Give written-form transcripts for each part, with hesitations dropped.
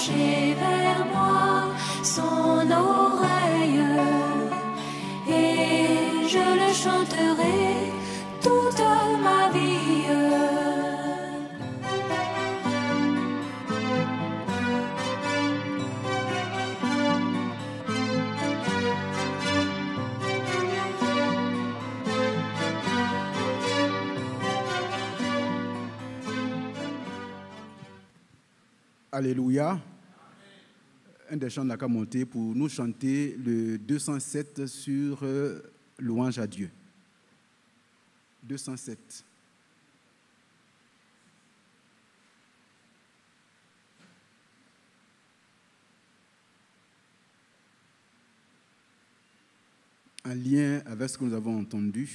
pencher vers moi son oreille, et je le chanterai toute ma vie. Alléluia. Un des chants n'a qu'à monter pour nous chanter le 207 sur louange à Dieu. 207. En lien avec ce que nous avons entendu,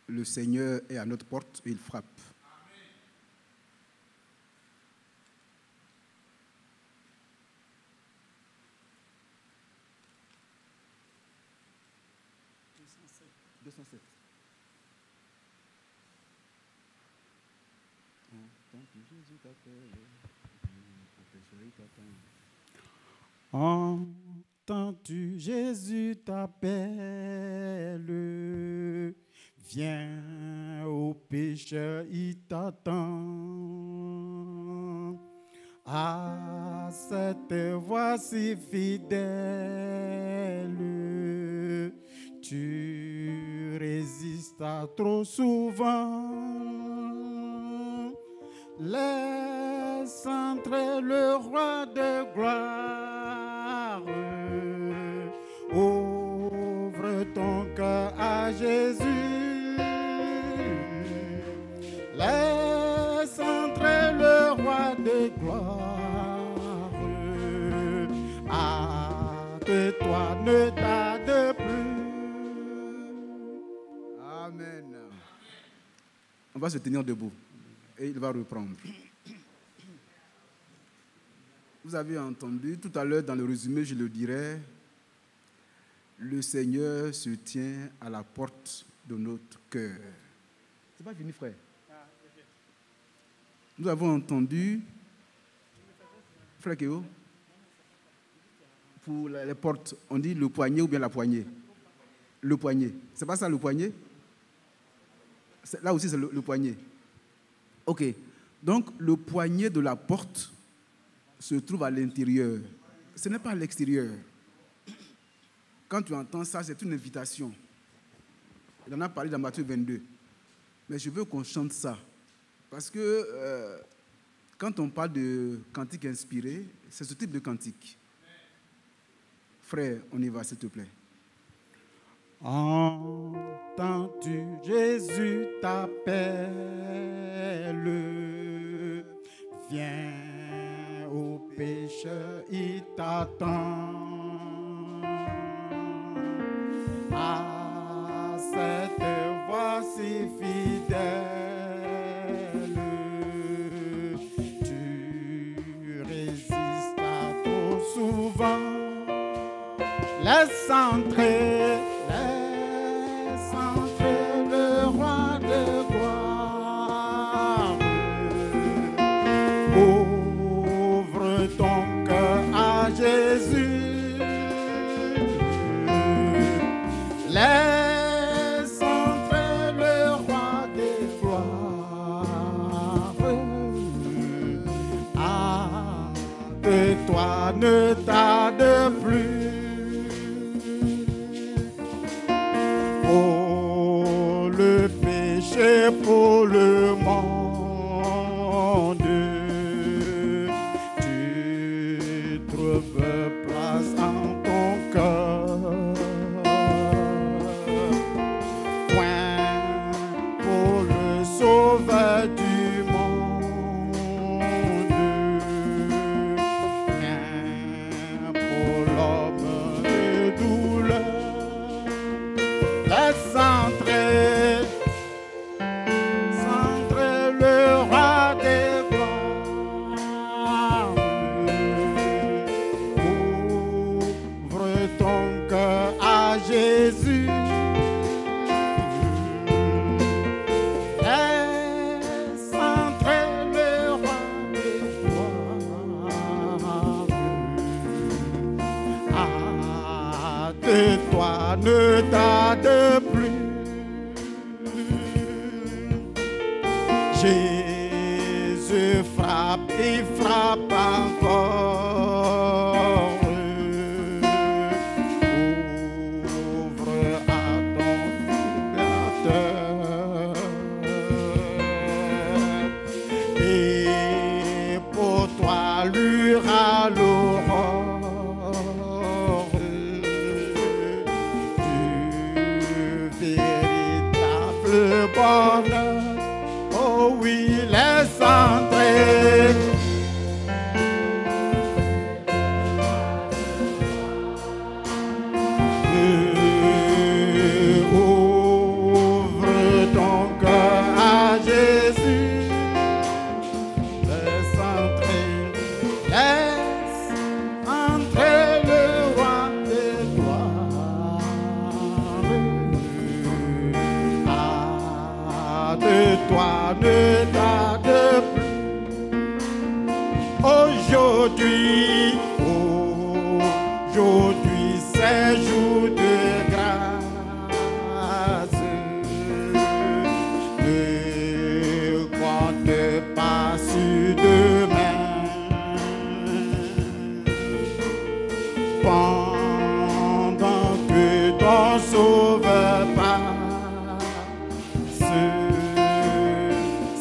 le Seigneur est à notre porte et il frappe. Entends-tu, Jésus t'appelle, viens au pécheur, il t'attend. À cette voix si fidèle, tu résistes à trop souvent. Laisse entrer le roi de gloire. Ouvre ton cœur à Jésus. Laisse entrer le roi de gloire. Hâte-toi, ne tarde plus. Amen. On va se tenir debout. Et il va reprendre. Vous avez entendu tout à l'heure dans le résumé, je le dirais, le Seigneur se tient à la porte de notre cœur. C'est pas fini, frère. Nous avons entendu, frère Kéo, pour les portes, on dit le poignet ou bien la poignée. Le poignet. C'est pas ça le poignet? Là aussi c'est le poignet. Ok, donc le poignet de la porte se trouve à l'intérieur. Ce n'est pas à l'extérieur. Quand tu entends ça, c'est une invitation. Il en a parlé dans Matthieu 22. Mais je veux qu'on chante ça. Parce que quand on parle de cantique inspiré, c'est ce type de cantique. Frère, on y va, s'il te plaît. Entends-tu, Jésus t'appelle, viens au pécheur, il t'attend. À cette voix si fidèle, tu résistes à trop souvent. Laisse entrer le roi de gloire. Ouvre ton cœur à Jésus. Laisse entrer le roi de gloire. Hâte-toi, ne tarde plus. Pour le monde, tu trouves place en ton cœur. Point pour le sauveur du monde, rien pour l'homme de douleur. Laisse entrer ne tarde plus. Jésus frappe, il frappe encore. Ouvre à ton libérateur. Et pour toi, luira l'aurore du véritable bonheur. Oh oui, laisse entrer. Ouvre ton cœur à Jésus. Laisse entrer le roi des gloires. Ah, de toi ne tarde plus. Aujourd'hui c'est jour de grâce. Ne compte pas sur demain. Pendant que ton sauveur passe,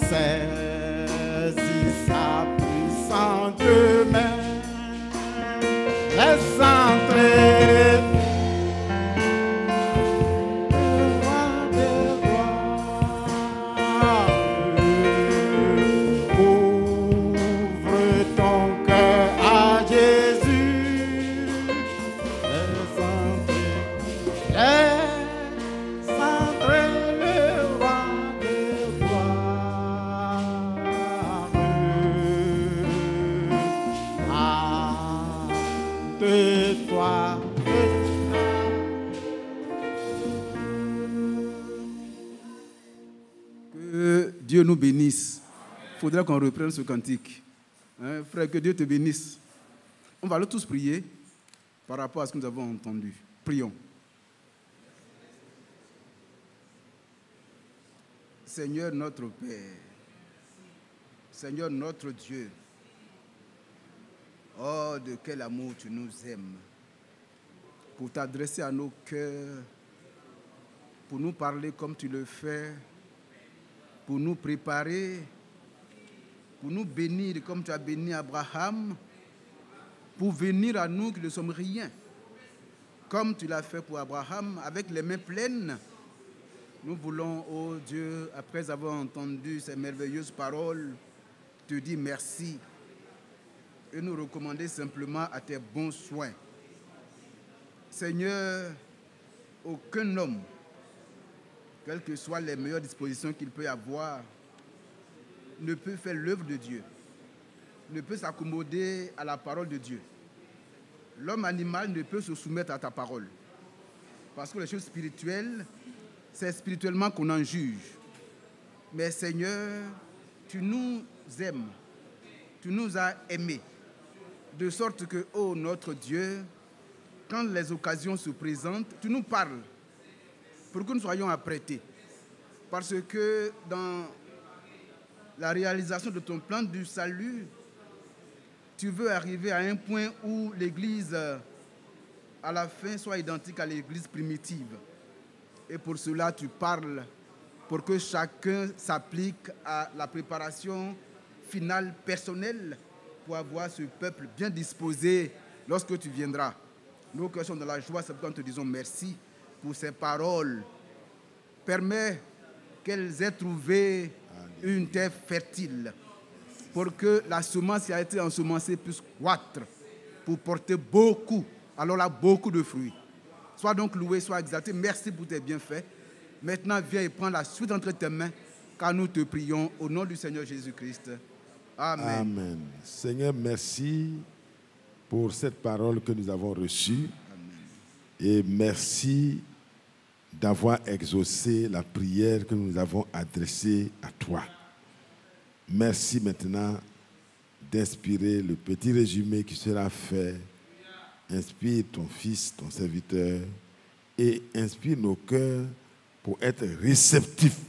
saisis sa puissante main. Laisse entrer le roi des gloires. Ouvre ton cœur à Jésus. Laisse entrer le roi des gloires. Ah, de toi. Que Dieu nous bénisse. Il faudrait qu'on reprenne ce cantique. Hein, frère, que Dieu te bénisse. On va alors tous prier par rapport à ce que nous avons entendu. Prions. Seigneur notre Père, Seigneur notre Dieu, oh, de quel amour tu nous aimes, pour t'adresser à nos cœurs, pour nous parler comme tu le fais, pour nous préparer, pour nous bénir comme tu as béni Abraham, pour venir à nous qui ne sommes rien, comme tu l'as fait pour Abraham, avec les mains pleines. Nous voulons, ô Dieu, après avoir entendu ces merveilleuses paroles, te dire merci et nous recommander simplement à tes bons soins. Seigneur, aucun homme, quelles que soient les meilleures dispositions qu'il peut avoir, ne peut faire l'œuvre de Dieu, ne peut s'accommoder à la parole de Dieu. L'homme animal ne peut se soumettre à ta parole. Parce que les choses spirituelles, c'est spirituellement qu'on en juge. Mais Seigneur, tu nous aimes, tu nous as aimés, de sorte que, ô notre Dieu, quand les occasions se présentent, tu nous parles pour que nous soyons apprêtés. Parce que dans la réalisation de ton plan du salut, tu veux arriver à un point où l'Église, à la fin, soit identique à l'Église primitive. Et pour cela, tu parles pour que chacun s'applique à la préparation finale personnelle pour avoir ce peuple bien disposé lorsque tu viendras. Nos cœurs sont dans la joie, c'est pourquoi nous te disons merci pour ces paroles. Permets qu'elles aient trouvé une terre fertile pour que la semence qui a été ensemencée puisse croître, pour porter beaucoup, alors là, beaucoup de fruits. Sois donc loué, sois exalté. Merci pour tes bienfaits. Maintenant, viens et prends la suite entre tes mains, car nous te prions au nom du Seigneur Jésus-Christ. Amen. Amen. Seigneur, merci pour cette parole que nous avons reçue. Amen. Et merci d'avoir exaucé la prière que nous avons adressée à toi. Merci maintenant d'inspirer le petit résumé qui sera fait. Inspire ton fils, ton serviteur, et inspire nos cœurs pour être réceptifs,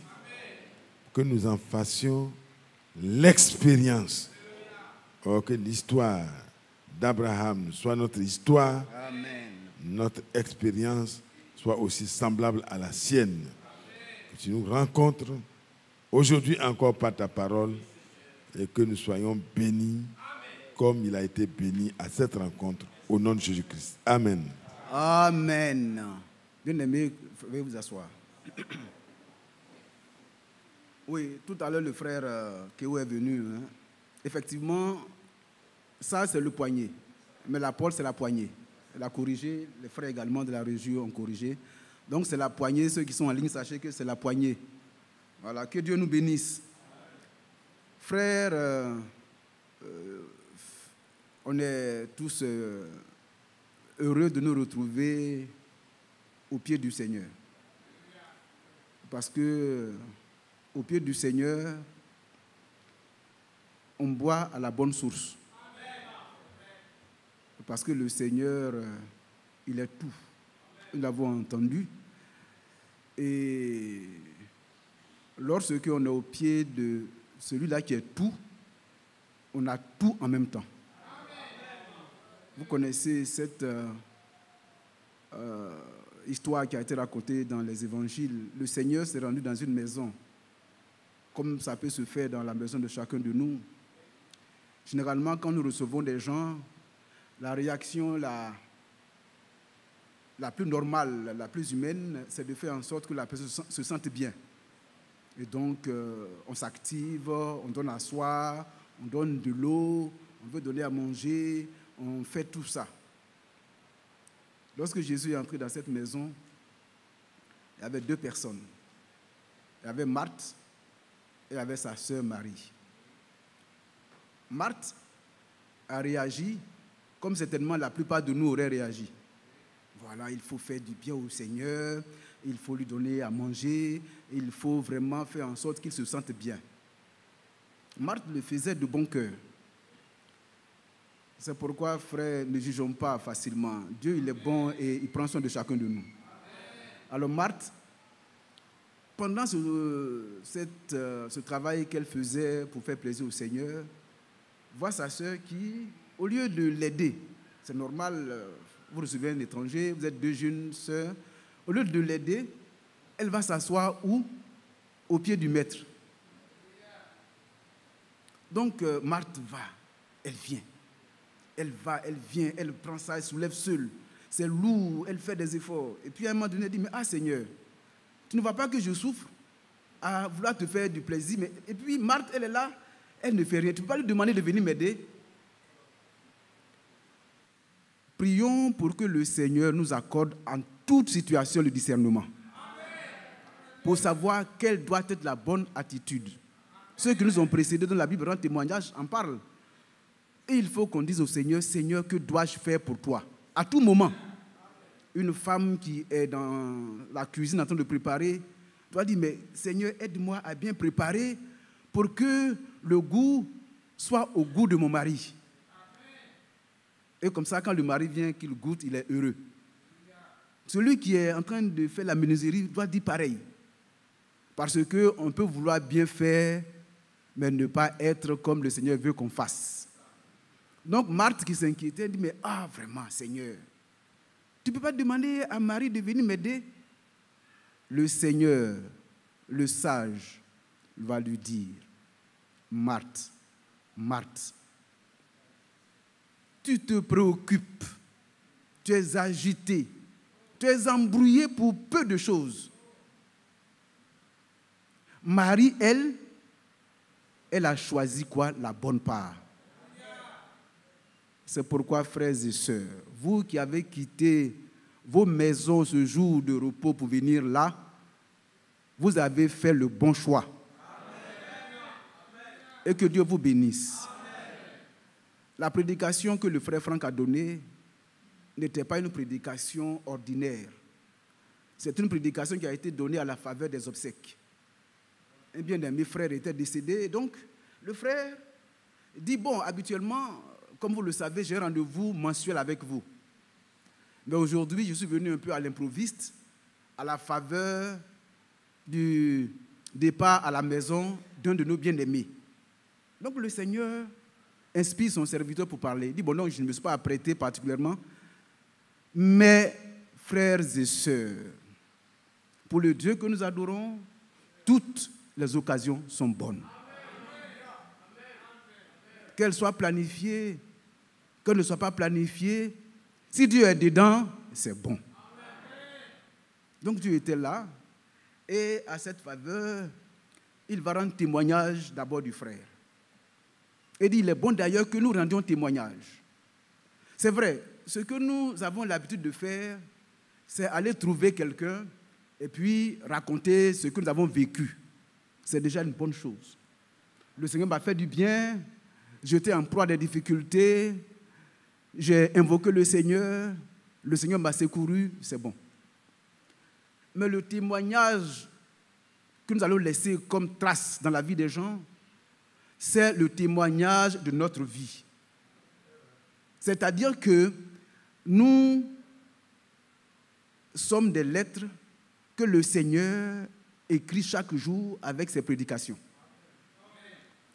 que nous en fassions l'expérience. Or, que l'histoire d'Abraham soit notre histoire, Amen. notre expérience soit aussi semblable à la sienne. Que tu nous rencontres aujourd'hui encore par ta parole et que nous soyons bénis comme il a été béni à cette rencontre au nom de Jésus-Christ. Amen. Amen. Bien-aimé, veuillez vous asseoir. Oui, tout à l'heure, le frère Kéo est venu. Hein. Effectivement, ça, c'est le poignet. Mais la Paul, c'est la poignée. Elle a corrigé. Les frères également de la région ont corrigé. Donc, c'est la poignée. Ceux qui sont en ligne, sachez que c'est la poignée. Voilà, que Dieu nous bénisse. Frères, on est tous heureux de nous retrouver au pied du Seigneur. Parce que au pied du Seigneur, on boit à la bonne source. Parce que le Seigneur, il est tout. Nous l'avons entendu. Et lorsque on est au pied de celui-là qui est tout, on a tout en même temps. Vous connaissez cette histoire qui a été racontée dans les évangiles. Le Seigneur s'est rendu dans une maison, comme ça peut se faire dans la maison de chacun de nous. Généralement, quand nous recevons des gens, la réaction la plus normale, la plus humaine, c'est de faire en sorte que la personne se sente bien. Et donc, on s'active, on donne à soir, on donne de l'eau, on veut donner à manger, on fait tout ça. Lorsque Jésus est entré dans cette maison, il y avait deux personnes. Il y avait Marthe et il y avait sa sœur Marie. Marthe a réagi comme certainement la plupart de nous auraient réagi. Voilà, il faut faire du bien au Seigneur, il faut lui donner à manger, il faut vraiment faire en sorte qu'il se sente bien. Marthe le faisait de bon cœur. C'est pourquoi, frère, ne jugeons pas facilement. Dieu, il est bon et il prend soin de chacun de nous. Alors Marthe, pendant ce travail qu'elle faisait pour faire plaisir au Seigneur, voit sa sœur qui, au lieu de l'aider, c'est normal, vous recevez un étranger, vous êtes deux jeunes sœurs, au lieu de l'aider, elle va s'asseoir où? Au pied du maître. Donc Marthe va, elle vient. Elle va, elle vient, elle prend ça, elle soulève seule. C'est lourd, elle fait des efforts. Et puis à un moment donné, elle dit, mais Seigneur, tu ne vois pas que je souffre à vouloir te faire du plaisir. Mais... Et puis Marthe, elle est là, elle ne fait rien. Tu ne peux pas lui demander de venir m'aider. Prions pour que le Seigneur nous accorde en toute situation le discernement. Pour savoir quelle doit être la bonne attitude. Ceux qui nous ont précédés dans la Bible rendent témoignage, en parlent. Et il faut qu'on dise au Seigneur, Seigneur, que dois-je faire pour toi? À tout moment, une femme qui est dans la cuisine en train de préparer doit dire, mais Seigneur, aide-moi à bien préparer pour que le goût soit au goût de mon mari. Et comme ça, quand le mari vient, qu'il goûte, il est heureux. Celui qui est en train de faire la menuiserie doit dire pareil. Parce qu'on peut vouloir bien faire, mais ne pas être comme le Seigneur veut qu'on fasse. Donc Marthe qui s'inquiétait dit, mais vraiment Seigneur, tu ne peux pas demander à Marie de venir m'aider? Le Seigneur, le sage, va lui dire, Marthe, Marthe, tu te préoccupes, tu es agité, tu es embrouillé pour peu de choses. Marie, elle a choisi quoi? La bonne part. C'est pourquoi, frères et sœurs, vous qui avez quitté vos maisons ce jour de repos pour venir là, vous avez fait le bon choix. Et que Dieu vous bénisse. La prédication que le frère Franck a donnée n'était pas une prédication ordinaire. C'est une prédication qui a été donnée à la faveur des obsèques. Un bien-aimé frère était décédé, et donc le frère dit, bon, habituellement, comme vous le savez, j'ai un rendez-vous mensuel avec vous. Mais aujourd'hui, je suis venu un peu à l'improviste, à la faveur du départ à la maison d'un de nos bien-aimés. Donc le Seigneur inspire son serviteur pour parler. Il dit, bon non, je ne me suis pas apprêté particulièrement, mais frères et sœurs, pour le Dieu que nous adorons, toutes les occasions sont bonnes. Qu'elles soient planifiées, qu'elles ne soient pas planifiées, si Dieu est dedans, c'est bon. Donc Dieu était là, et à cette faveur, il va rendre témoignage d'abord du frère. Et dit, il est bon d'ailleurs que nous rendions témoignage. C'est vrai, ce que nous avons l'habitude de faire, c'est aller trouver quelqu'un et puis raconter ce que nous avons vécu. C'est déjà une bonne chose. Le Seigneur m'a fait du bien, j'étais en proie des difficultés, j'ai invoqué le Seigneur m'a secouru, c'est bon. Mais le témoignage que nous allons laisser comme trace dans la vie des gens, c'est le témoignage de notre vie. C'est-à-dire que nous sommes des lettres que le Seigneur écrit chaque jour avec ses prédications.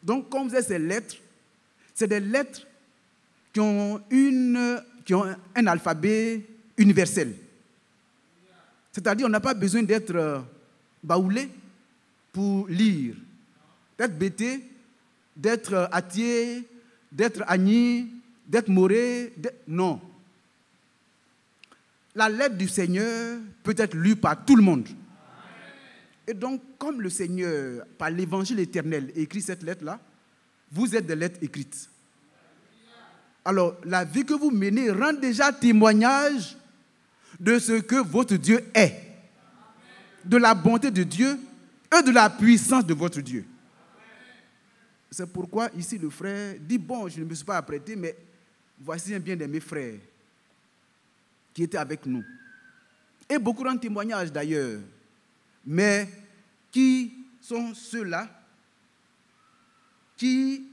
Donc, quand vous avez ces lettres, c'est des lettres qui ont un alphabet universel. C'est-à-dire, on n'a pas besoin d'être baoulé pour lire, d'être bêté, d'être Attié, d'être Agni, d'être Moré. Non. La lettre du Seigneur peut être lue par tout le monde. Et donc, comme le Seigneur, par l'évangile éternel, écrit cette lettre-là, vous êtes des lettres écrites. Alors, la vie que vous menez rend déjà témoignage de ce que votre Dieu est, de la bonté de Dieu et de la puissance de votre Dieu. C'est pourquoi ici le frère dit, bon, je ne me suis pas apprêté, mais voici un bien de mes frères qui étaient avec nous. Et beaucoup rendent témoignage d'ailleurs. Mais qui sont ceux-là qui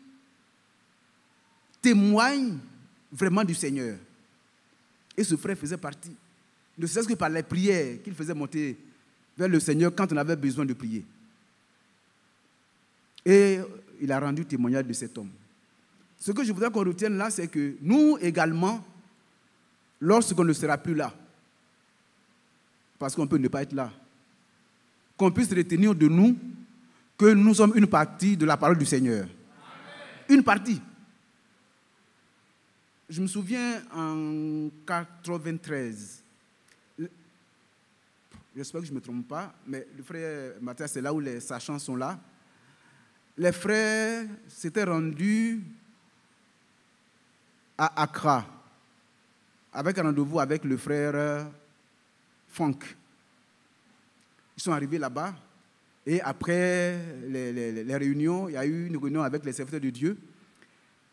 témoignent vraiment du Seigneur? Et ce frère faisait partie. Ne serait-ce que par les prières qu'il faisait monter vers le Seigneur quand on avait besoin de prier. Et il a rendu témoignage de cet homme. Ce que je voudrais qu'on retienne là, c'est que nous également, lorsqu'on ne sera plus là, parce qu'on peut ne pas être là, qu'on puisse retenir de nous que nous sommes une partie de la parole du Seigneur. Amen. Une partie. Je me souviens en 93, j'espère que je ne me trompe pas, mais le frère Mathias, c'est là où les sachants sont là. Les frères s'étaient rendus à Accra avec un rendez-vous avec le frère Franck. Ils sont arrivés là-bas et après les réunions, il y a eu une réunion avec les serviteurs de Dieu.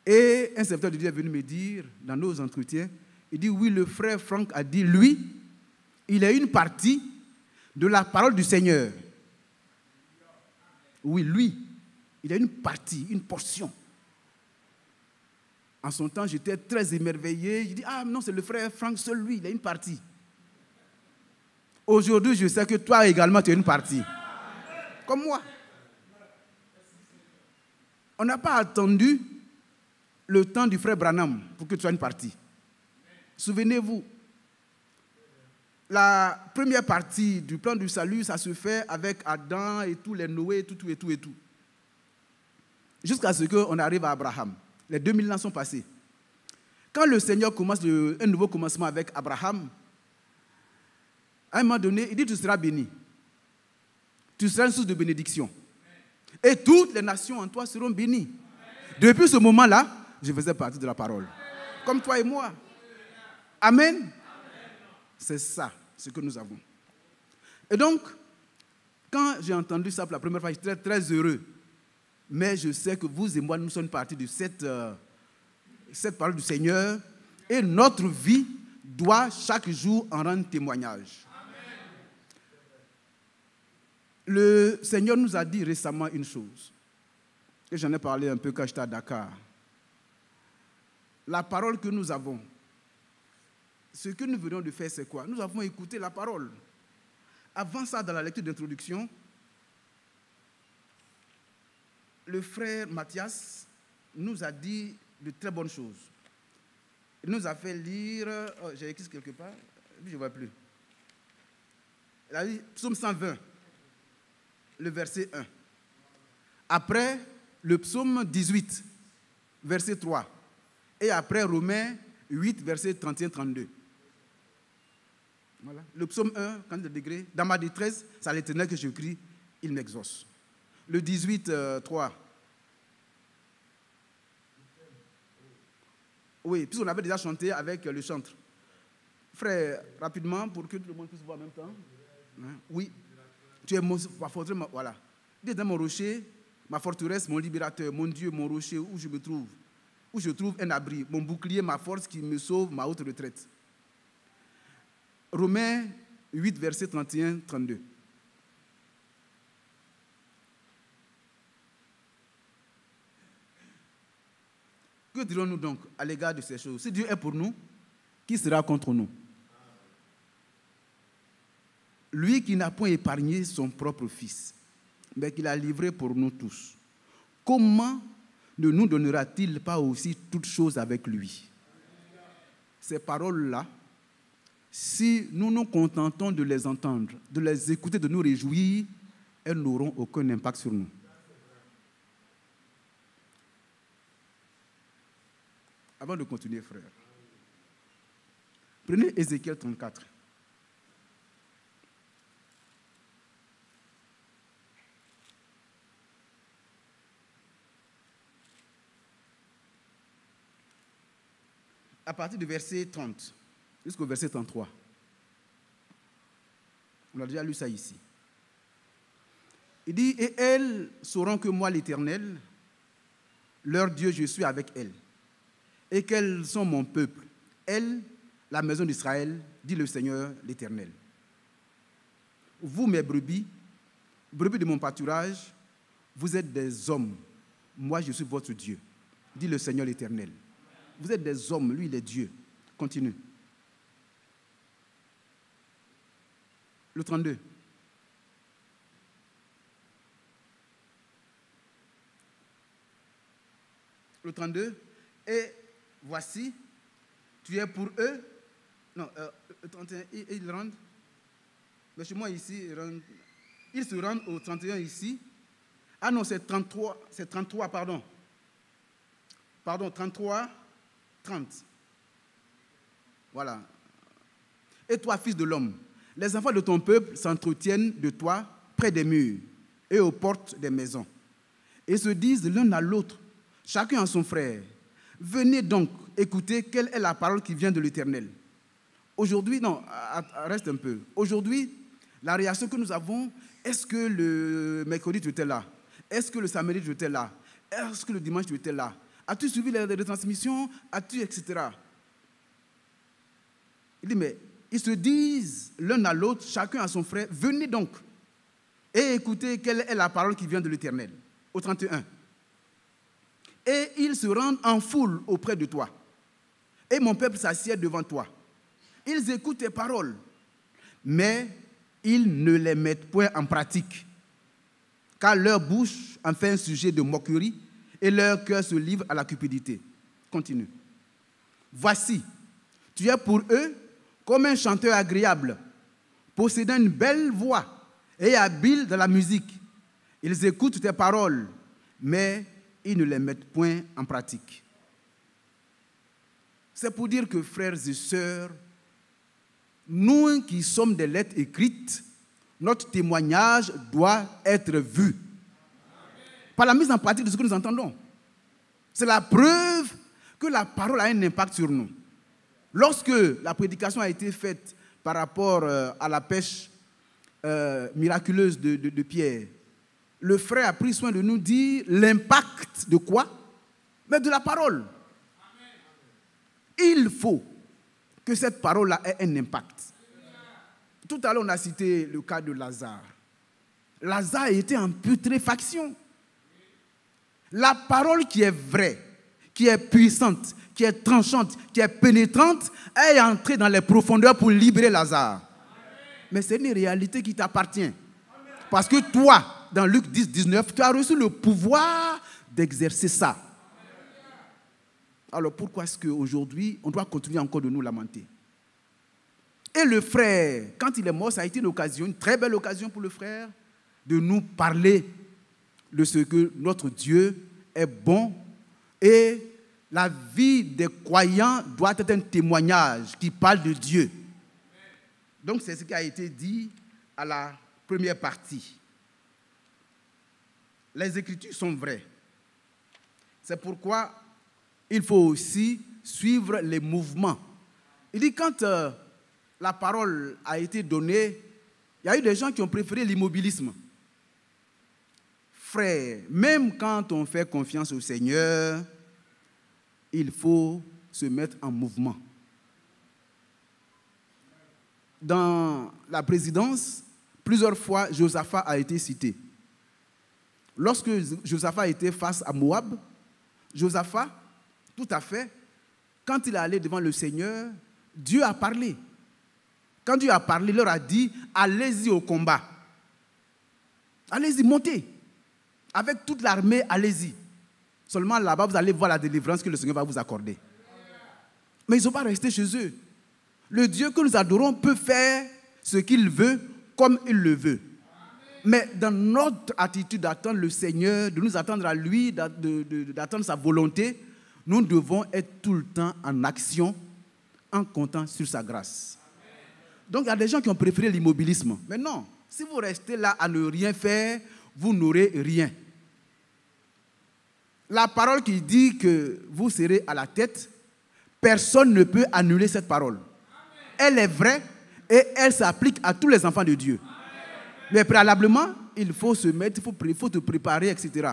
Et un serviteur de Dieu est venu me dire, dans nos entretiens, il dit, oui, le frère Franck a dit, lui, il est une partie de la parole du Seigneur. Oui, lui, il a une partie, une portion. En son temps, j'étais très émerveillé. Je dis, ah non, c'est le frère Franck, seul lui, il a une partie. Aujourd'hui, je sais que toi également, tu as une partie. Comme moi. On n'a pas attendu le temps du frère Branham pour que tu aies une partie. Souvenez-vous, la première partie du plan du salut, ça se fait avec Adam et tous les Noé, tout. Jusqu'à ce qu'on arrive à Abraham. Les 2000 ans sont passés. Quand le Seigneur commence un nouveau commencement avec Abraham, à un moment donné, il dit, tu seras béni. Tu seras une source de bénédiction. Et toutes les nations en toi seront bénies. Depuis ce moment-là, je faisais partie de la parole. Comme toi et moi. Amen. C'est ça, ce que nous avons. Et donc, quand j'ai entendu ça pour la première fois, j'étais très, très heureux. Mais je sais que vous et moi, nous sommes partis de cette parole du Seigneur. Et notre vie doit chaque jour en rendre témoignage. Le Seigneur nous a dit récemment une chose. Et j'en ai parlé un peu quand j'étais à Dakar. La parole que nous avons, ce que nous venons de faire, c'est quoi? Nous avons écouté la parole. Avant ça, dans la lecture d'introduction, le frère Mathias nous a dit de très bonnes choses. Il nous a fait lire, j'ai écrit quelque part, je ne vois plus. Il a dit Psaume 120, le verset 1. Après, le psaume 18, verset 3. Et après, Romains 8, verset 31-32. Voilà. Le psaume 1, 40 degrés. Dans ma détresse, c'est à l'Éternel que je crie, il m'exauce. Le 18, 3. Oui, puisqu'on avait déjà chanté avec le chantre. Frère, rapidement, pour que tout le monde puisse voir en même temps. Oui. Tu es ma forteresse, voilà. Dis dans mon rocher, ma forteresse, mon libérateur, mon Dieu, mon rocher, où je me trouve. Où je trouve un abri, mon bouclier, ma force qui me sauve, ma haute retraite. Romains 8, verset 31-32. Que dirons-nous donc à l'égard de ces choses? Si Dieu est pour nous, qui sera contre nous? Lui qui n'a point épargné son propre fils, mais qui l'a livré pour nous tous, comment ne nous donnera-t-il pas aussi toutes choses avec lui? Ces paroles-là, si nous nous contentons de les entendre, de les écouter, de nous réjouir, elles n'auront aucun impact sur nous. Avant de continuer, frère, prenez Ézéchiel 34. À partir du verset 30 jusqu'au verset 33. On a déjà lu ça ici. Il dit, et elles sauront que moi, l'Éternel, leur Dieu, je suis avec elles, et qu'elles sont mon peuple. Elles, la maison d'Israël, dit le Seigneur, l'Éternel. Vous, mes brebis, brebis de mon pâturage, vous êtes des hommes. Moi, je suis votre Dieu, dit le Seigneur, l'Éternel. Vous êtes des hommes, lui, il est Dieu. Continue. Le 32. Le 32. Et voici, tu es pour eux. Non, le 31, ils rendent. Mais chez moi ici, ils se rendent au 31 ici. Ah non, c'est 33, pardon. Pardon, 33, 30. Voilà. Et toi, fils de l'homme, les enfants de ton peuple s'entretiennent de toi près des murs et aux portes des maisons, et se disent l'un à l'autre, chacun à son frère, venez donc écouter quelle est la parole qui vient de l'Éternel. Aujourd'hui, non, reste un peu. Aujourd'hui, la réaction que nous avons, est-ce que le mercredi tu étais là? Est-ce que le samedi tu étais là? Est-ce que le dimanche tu étais là? As-tu suivi les retransmissions? As-tu, etc. Il dit, mais ils se disent l'un à l'autre, chacun à son frère, venez donc et écoutez quelle est la parole qui vient de l'Éternel. Au 31. Et ils se rendent en foule auprès de toi. Et mon peuple s'assied devant toi. Ils écoutent tes paroles, mais ils ne les mettent point en pratique. Car leur bouche en fait un sujet de moquerie et leur cœur se livre à la cupidité. Continue. Voici, tu es pour eux comme un chanteur agréable, possédant une belle voix et habile dans la musique. Ils écoutent tes paroles, mais ils ne les mettent point en pratique. C'est pour dire que, frères et sœurs, nous qui sommes des lettres écrites, notre témoignage doit être vu. Par la mise en pratique de ce que nous entendons. C'est la preuve que la parole a un impact sur nous. Lorsque la prédication a été faite par rapport à la pêche miraculeuse de Pierre, le frère a pris soin de nous dire l'impact de quoi? Mais de la parole. Il faut que cette parole-là ait un impact. Tout à l'heure, on a cité le cas de Lazare. Lazare était en putréfaction. La parole qui est vraie, qui est puissante, qui est tranchante, qui est pénétrante, est entrée dans les profondeurs pour libérer Lazare. Mais c'est une réalité qui t'appartient. Parce que toi, dans Luc 10, 19, tu as reçu le pouvoir d'exercer ça. Alors pourquoi est-ce qu'aujourd'hui, on doit continuer encore de nous lamenter? Et le frère, quand il est mort, ça a été une occasion, une très belle occasion pour le frère, de nous parler de ce que notre Dieu est bon. Et la vie des croyants doit être un témoignage qui parle de Dieu. Donc c'est ce qui a été dit à la première partie. Les Écritures sont vraies. C'est pourquoi il faut aussi suivre les mouvements. Il dit quand la parole a été donnée, il y a eu des gens qui ont préféré l'immobilisme. Frère, même quand on fait confiance au Seigneur, il faut se mettre en mouvement. Dans la présidence, plusieurs fois, Josaphat a été cité. Lorsque Josaphat était face à Moab, Josaphat, tout à fait, quand il est allé devant le Seigneur, Dieu a parlé. Quand Dieu a parlé, il leur a dit, allez-y au combat. Allez-y, montez. Avec toute l'armée, allez-y. Seulement là-bas, vous allez voir la délivrance que le Seigneur va vous accorder. Mais ils ne sont pas restés chez eux. Le Dieu que nous adorons peut faire ce qu'il veut, comme il le veut. Mais dans notre attitude d'attendre le Seigneur, de nous attendre à lui, d'attendre sa volonté, nous devons être tout le temps en action, en comptant sur sa grâce. Donc il y a des gens qui ont préféré l'immobilisme. Mais non, si vous restez là à ne rien faire, vous n'aurez rien. La parole qui dit que vous serez à la tête, personne ne peut annuler cette parole. Elle est vraie et elle s'applique à tous les enfants de Dieu. Mais préalablement, il faut se mettre, il faut te préparer, etc.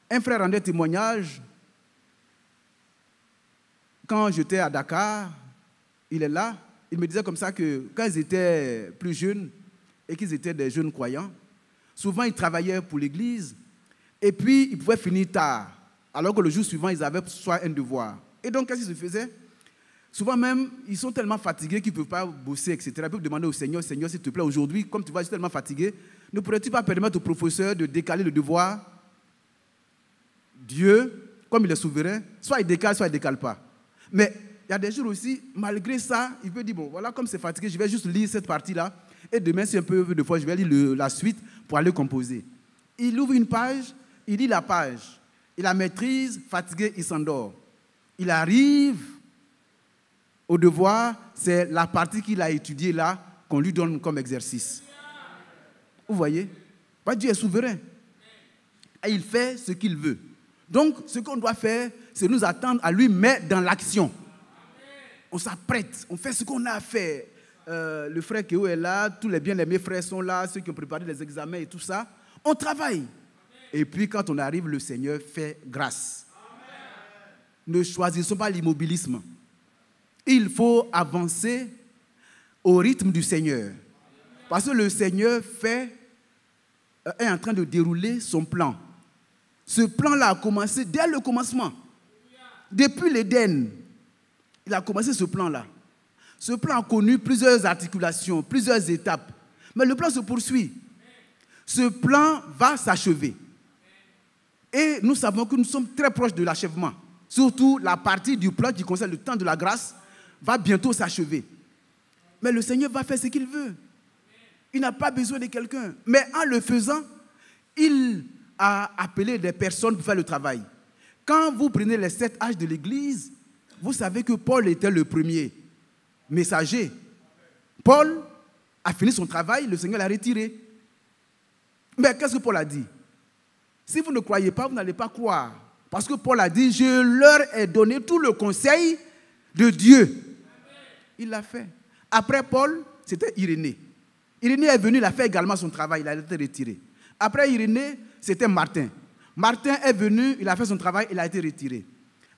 Un frère rendait témoignage. Quand j'étais à Dakar, il est là, il me disait comme ça que quand ils étaient plus jeunes et qu'ils étaient des jeunes croyants, souvent ils travaillaient pour l'église et puis ils pouvaient finir tard, alors que le jour suivant, ils avaient soit un devoir. Et donc, qu'est-ce qu'ils se faisaient? Souvent même, ils sont tellement fatigués qu'ils ne peuvent pas bosser, etc. Ils peuvent demander au Seigneur, Seigneur, s'il te plaît, aujourd'hui, comme tu vois, je suis tellement fatigué, ne pourrais-tu pas permettre au professeur de décaler le devoir? Dieu, comme il est souverain, soit il décale, soit il ne décale pas. Mais il y a des jours aussi, malgré ça, il peut dire, bon, voilà, comme c'est fatigué, je vais juste lire cette partie-là, et demain, si un peu de fois, je vais lire la suite pour aller composer. Il ouvre une page, il lit la page, il la maîtrise, fatigué, il s'endort. Il arrive au devoir, c'est la partie qu'il a étudiée là, qu'on lui donne comme exercice. Vous voyez? Dieu est souverain. Et il fait ce qu'il veut. Donc, ce qu'on doit faire, c'est nous attendre à lui, mais dans l'action. On s'apprête, on fait ce qu'on a à faire. Le frère Kéo est là, tous les bien-aimés frères sont là, ceux qui ont préparé les examens et tout ça. On travaille. Et puis, quand on arrive, le Seigneur fait grâce. Ne choisissons pas l'immobilisme. Il faut avancer au rythme du Seigneur. Parce que le Seigneur est en train de dérouler son plan. Ce plan-là a commencé dès le commencement. Depuis l'Éden, il a commencé ce plan-là. Ce plan a connu plusieurs articulations, plusieurs étapes. Mais le plan se poursuit. Ce plan va s'achever. Et nous savons que nous sommes très proches de l'achèvement. Surtout la partie du plan qui concerne le temps de la grâce va bientôt s'achever. Mais le Seigneur va faire ce qu'il veut. Il n'a pas besoin de quelqu'un. Mais en le faisant, il a appelé des personnes pour faire le travail. Quand vous prenez les 7 âges de l'Église, vous savez que Paul était le premier messager. Paul a fini son travail, le Seigneur l'a retiré. Mais qu'est-ce que Paul a dit? Si vous ne croyez pas, vous n'allez pas croire. Parce que Paul a dit, je leur ai donné tout le conseil de Dieu. Il l'a fait. Après Paul, c'était Irénée. Irénée est venu, il a fait également son travail, il a été retiré. Après Irénée, c'était Martin. Martin est venu, il a fait son travail, il a été retiré.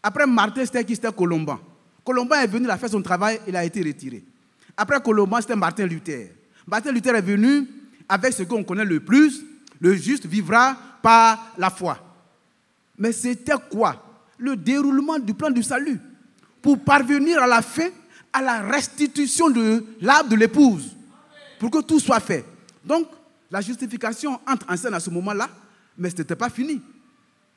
Après Martin, c'était qui? C'était Colomban. Colomban est venu, il a fait son travail, il a été retiré. Après Colomban, c'était Martin Luther. Martin Luther est venu avec ce qu'on connaît le plus, le juste vivra par la foi. Mais c'était quoi? le déroulement du plan du salut pour parvenir à la fin à la restitution de l'âme de l'épouse, pour que tout soit fait. Donc, la justification entre en scène à ce moment-là, mais ce n'était pas fini.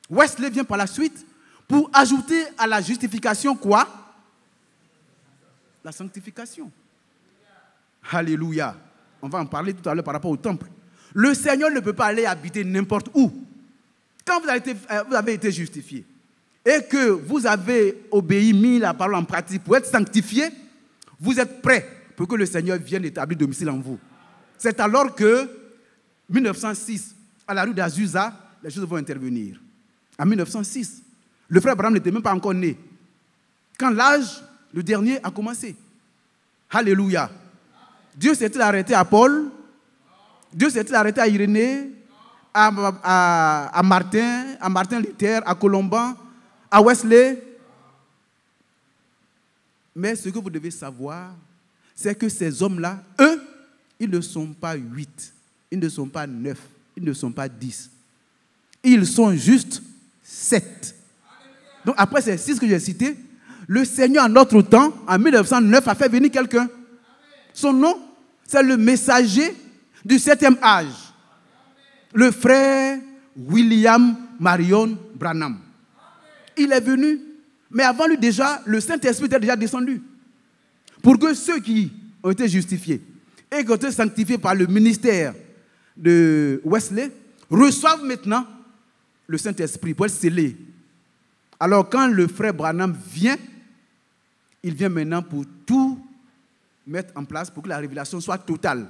Wesley vient par la suite pour ajouter à la justification quoi? La sanctification. Alléluia. On va en parler tout à l'heure par rapport au temple. Le Seigneur ne peut pas aller habiter n'importe où. Quand vous avez été justifié et que vous avez obéi, mis la parole en pratique pour être sanctifié, vous êtes prêt pour que le Seigneur vienne établir domicile en vous. C'est alors que, 1906, à la rue d'Azusa, les choses vont intervenir. En 1906, le frère Branham n'était même pas encore né. Quand l'âge, le dernier, a commencé. Alléluia. Dieu s'est-il arrêté à Paul? Dieu s'est-il arrêté à Irénée, à Martin Luther, à Colomban, à Wesley? Mais ce que vous devez savoir, c'est que ces hommes-là, eux, ils ne sont pas 8, ils ne sont pas 9, ils ne sont pas 10. Ils sont juste 7. Donc après ces 6 que j'ai cités, le Seigneur en notre temps, en 1909, a fait venir quelqu'un. Son nom, c'est le messager du 7e âge, le frère William Marion Branham. Il est venu, mais avant lui déjà, le Saint-Esprit était déjà descendu. Pour que ceux qui ont été justifiés et qui ont été sanctifiés par le ministère de Wesley reçoivent maintenant le Saint-Esprit pour être scellés. Alors quand le frère Branham vient, il vient maintenant pour tout mettre en place pour que la révélation soit totale.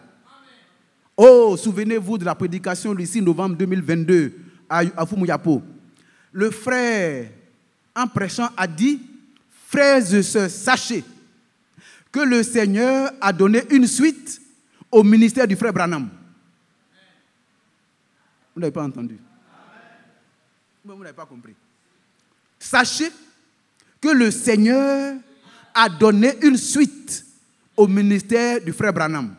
Oh, souvenez-vous de la prédication du 6 novembre 2022 à Fumuyapo. Le frère, en prêchant, a dit: frères et sœurs, sachez que le Seigneur a donné une suite au ministère du frère Branham. Vous n'avez pas entendu? Vous n'avez pas compris. Sachez que le Seigneur a donné une suite au ministère du frère Branham.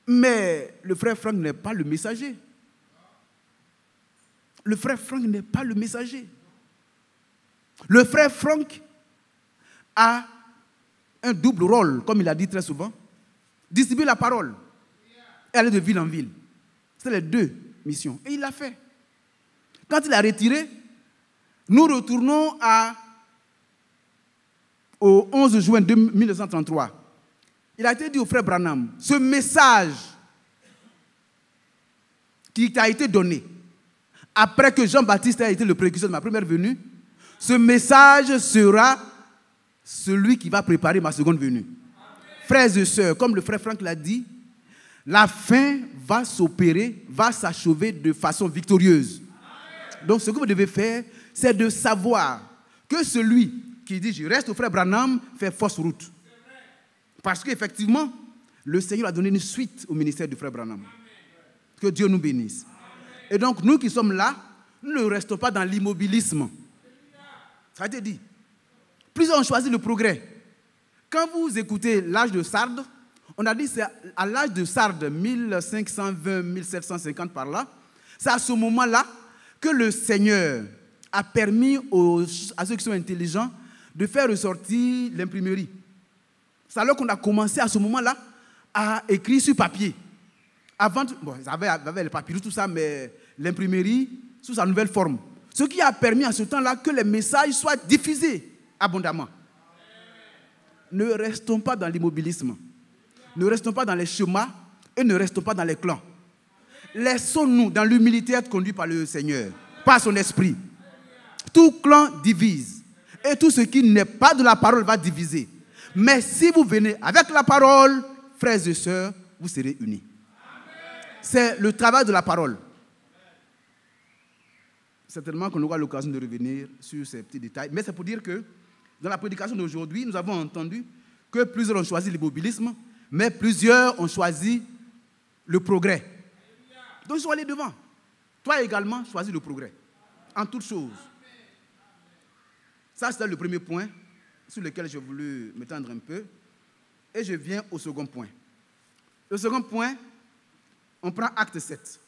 Mais le frère Frank n'est pas le messager. Le frère Frank n'est pas le messager. Le frère Frank a un double rôle, comme il a dit très souvent: distribuer la parole et aller de ville en ville. C'est les deux missions. Et il l'a fait. Quand il a retiré, nous retournons au 11 juin 1933. Il a été dit au frère Branham: ce message qui t'a été donné après que Jean-Baptiste ait été le précurseur de ma première venue, ce message sera celui qui va préparer ma seconde venue. Frères et sœurs, comme le frère Frank l'a dit, la fin va s'opérer, va s'achever de façon victorieuse. Donc ce que vous devez faire, c'est de savoir que celui qui dit je reste au frère Branham fait fausse route. Parce qu'effectivement, le Seigneur a donné une suite au ministère du frère Branham. Que Dieu nous bénisse. Et donc nous qui sommes là, nous ne restons pas dans l'immobilisme. Ça a été dit. Plusieurs ont choisi le progrès. Quand vous écoutez l'âge de Sardes, on a dit c'est à l'âge de Sardes, 1520-1750 par là, c'est à ce moment-là que le Seigneur a permis à ceux qui sont intelligents de faire ressortir l'imprimerie. C'est alors qu'on a commencé à ce moment-là à écrire sur papier. Avant, bon, ils avaient le papier, tout ça, mais l'imprimerie sous sa nouvelle forme. Ce qui a permis à ce temps-là que les messages soient diffusés abondamment. Ne restons pas dans l'immobilisme. Ne restons pas dans les schémas et ne restons pas dans les clans. Laissons-nous dans l'humilité être conduits par le Seigneur, par son esprit. Tout clan divise et tout ce qui n'est pas de la parole va diviser. Mais si vous venez avec la parole, frères et sœurs, vous serez unis. C'est le travail de la parole. Certainement qu'on aura l'occasion de revenir sur ces petits détails. Mais c'est pour dire que dans la prédication d'aujourd'hui, nous avons entendu que plusieurs ont choisi l'immobilisme, mais plusieurs ont choisi le progrès. Donc ils sont allés devant. Toi également, choisis le progrès. En toutes choses. Ça, c'est le premier point sur lequel j'ai voulu m'étendre un peu. Et je viens au second point. Le second point, on prend acte 7.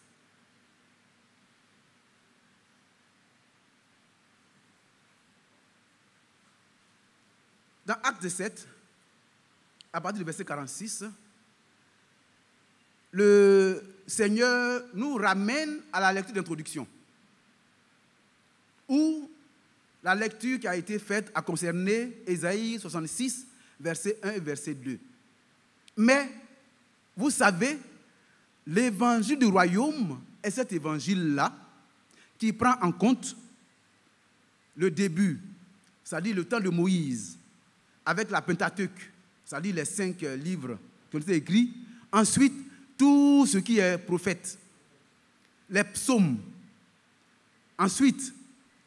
Dans Acte 7, à partir du verset 46, le Seigneur nous ramène à la lecture d'introduction, où la lecture qui a été faite a concerné Ésaïe 66, verset 1 et verset 2. Mais, vous savez, l'évangile du royaume est cet évangile-là qui prend en compte le début, c'est-à-dire le temps de Moïse, avec la Pentateuque, c'est-à-dire les 5 livres qui ont été écrits. Ensuite, tout ce qui est prophète, les psaumes. Ensuite,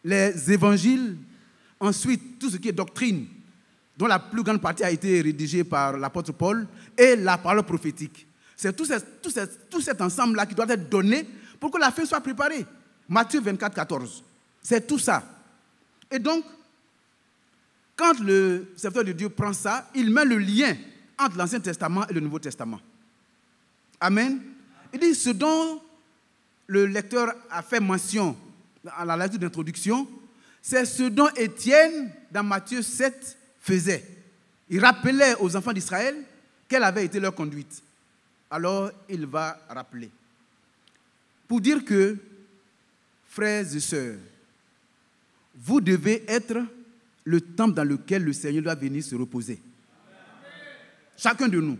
les évangiles. Ensuite, tout ce qui est doctrine, dont la plus grande partie a été rédigée par l'apôtre Paul, et la parole prophétique. C'est tout cet ensemble-là qui doit être donné pour que la fin soit préparée. Matthieu 24, 14. C'est tout ça. Et donc, quand le serviteur de Dieu prend ça, il met le lien entre l'Ancien Testament et le Nouveau Testament. Amen. Il dit ce dont le lecteur a fait mention à la lecture d'introduction, c'est ce dont Étienne, dans Matthieu 7, faisait. Il rappelait aux enfants d'Israël quelle avait été leur conduite. Alors, il va rappeler. Pour dire que, frères et sœurs, vous devez être le temple dans lequel le Seigneur doit venir se reposer. Chacun de nous.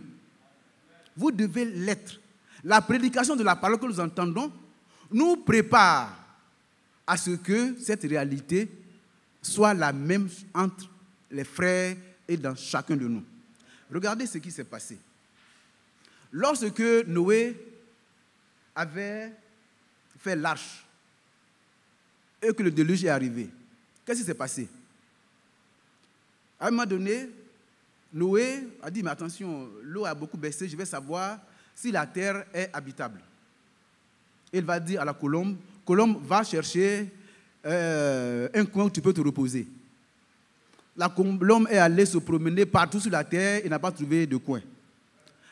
Vous devez l'être. La prédication de la parole que nous entendons nous prépare à ce que cette réalité soit la même entre les frères et dans chacun de nous. Regardez ce qui s'est passé. Lorsque Noé avait fait l'arche et que le déluge est arrivé, qu'est-ce qui s'est passé? À un moment donné, Noé a dit, mais attention, l'eau a beaucoup baissé, je vais savoir si la terre est habitable. Il va dire à la colombe, colombe, va chercher un coin où tu peux te reposer. La colombe est allée se promener partout sur la terre et n'a pas trouvé de coin.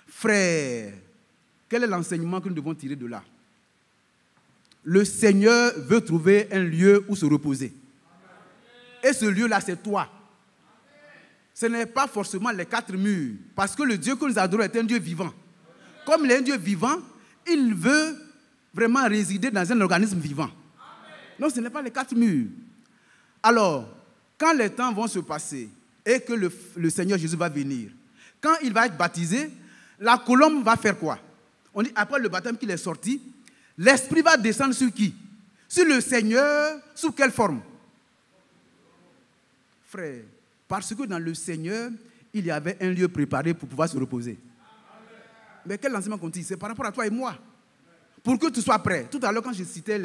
Frère, quel est l'enseignement que nous devons tirer de là? Le Seigneur veut trouver un lieu où se reposer. Et ce lieu-là, c'est toi. Ce n'est pas forcément les 4 murs. Parce que le Dieu que nous adorons est un Dieu vivant. Comme il est un Dieu vivant, il veut vraiment résider dans un organisme vivant. Non, ce n'est pas les 4 murs. Alors, quand les temps vont se passer et que le Seigneur Jésus va venir, quand il va être baptisé, la colombe va faire quoi? On dit, après le baptême qu'il est sorti, l'Esprit va descendre sur qui? Sur le Seigneur, sous quelle forme? Frère, parce que dans le Seigneur, il y avait un lieu préparé pour pouvoir se reposer. Mais quel enseignement qu'on dit? C'est par rapport à toi et moi. Pour que tu sois prêt. Tout à l'heure, quand je citais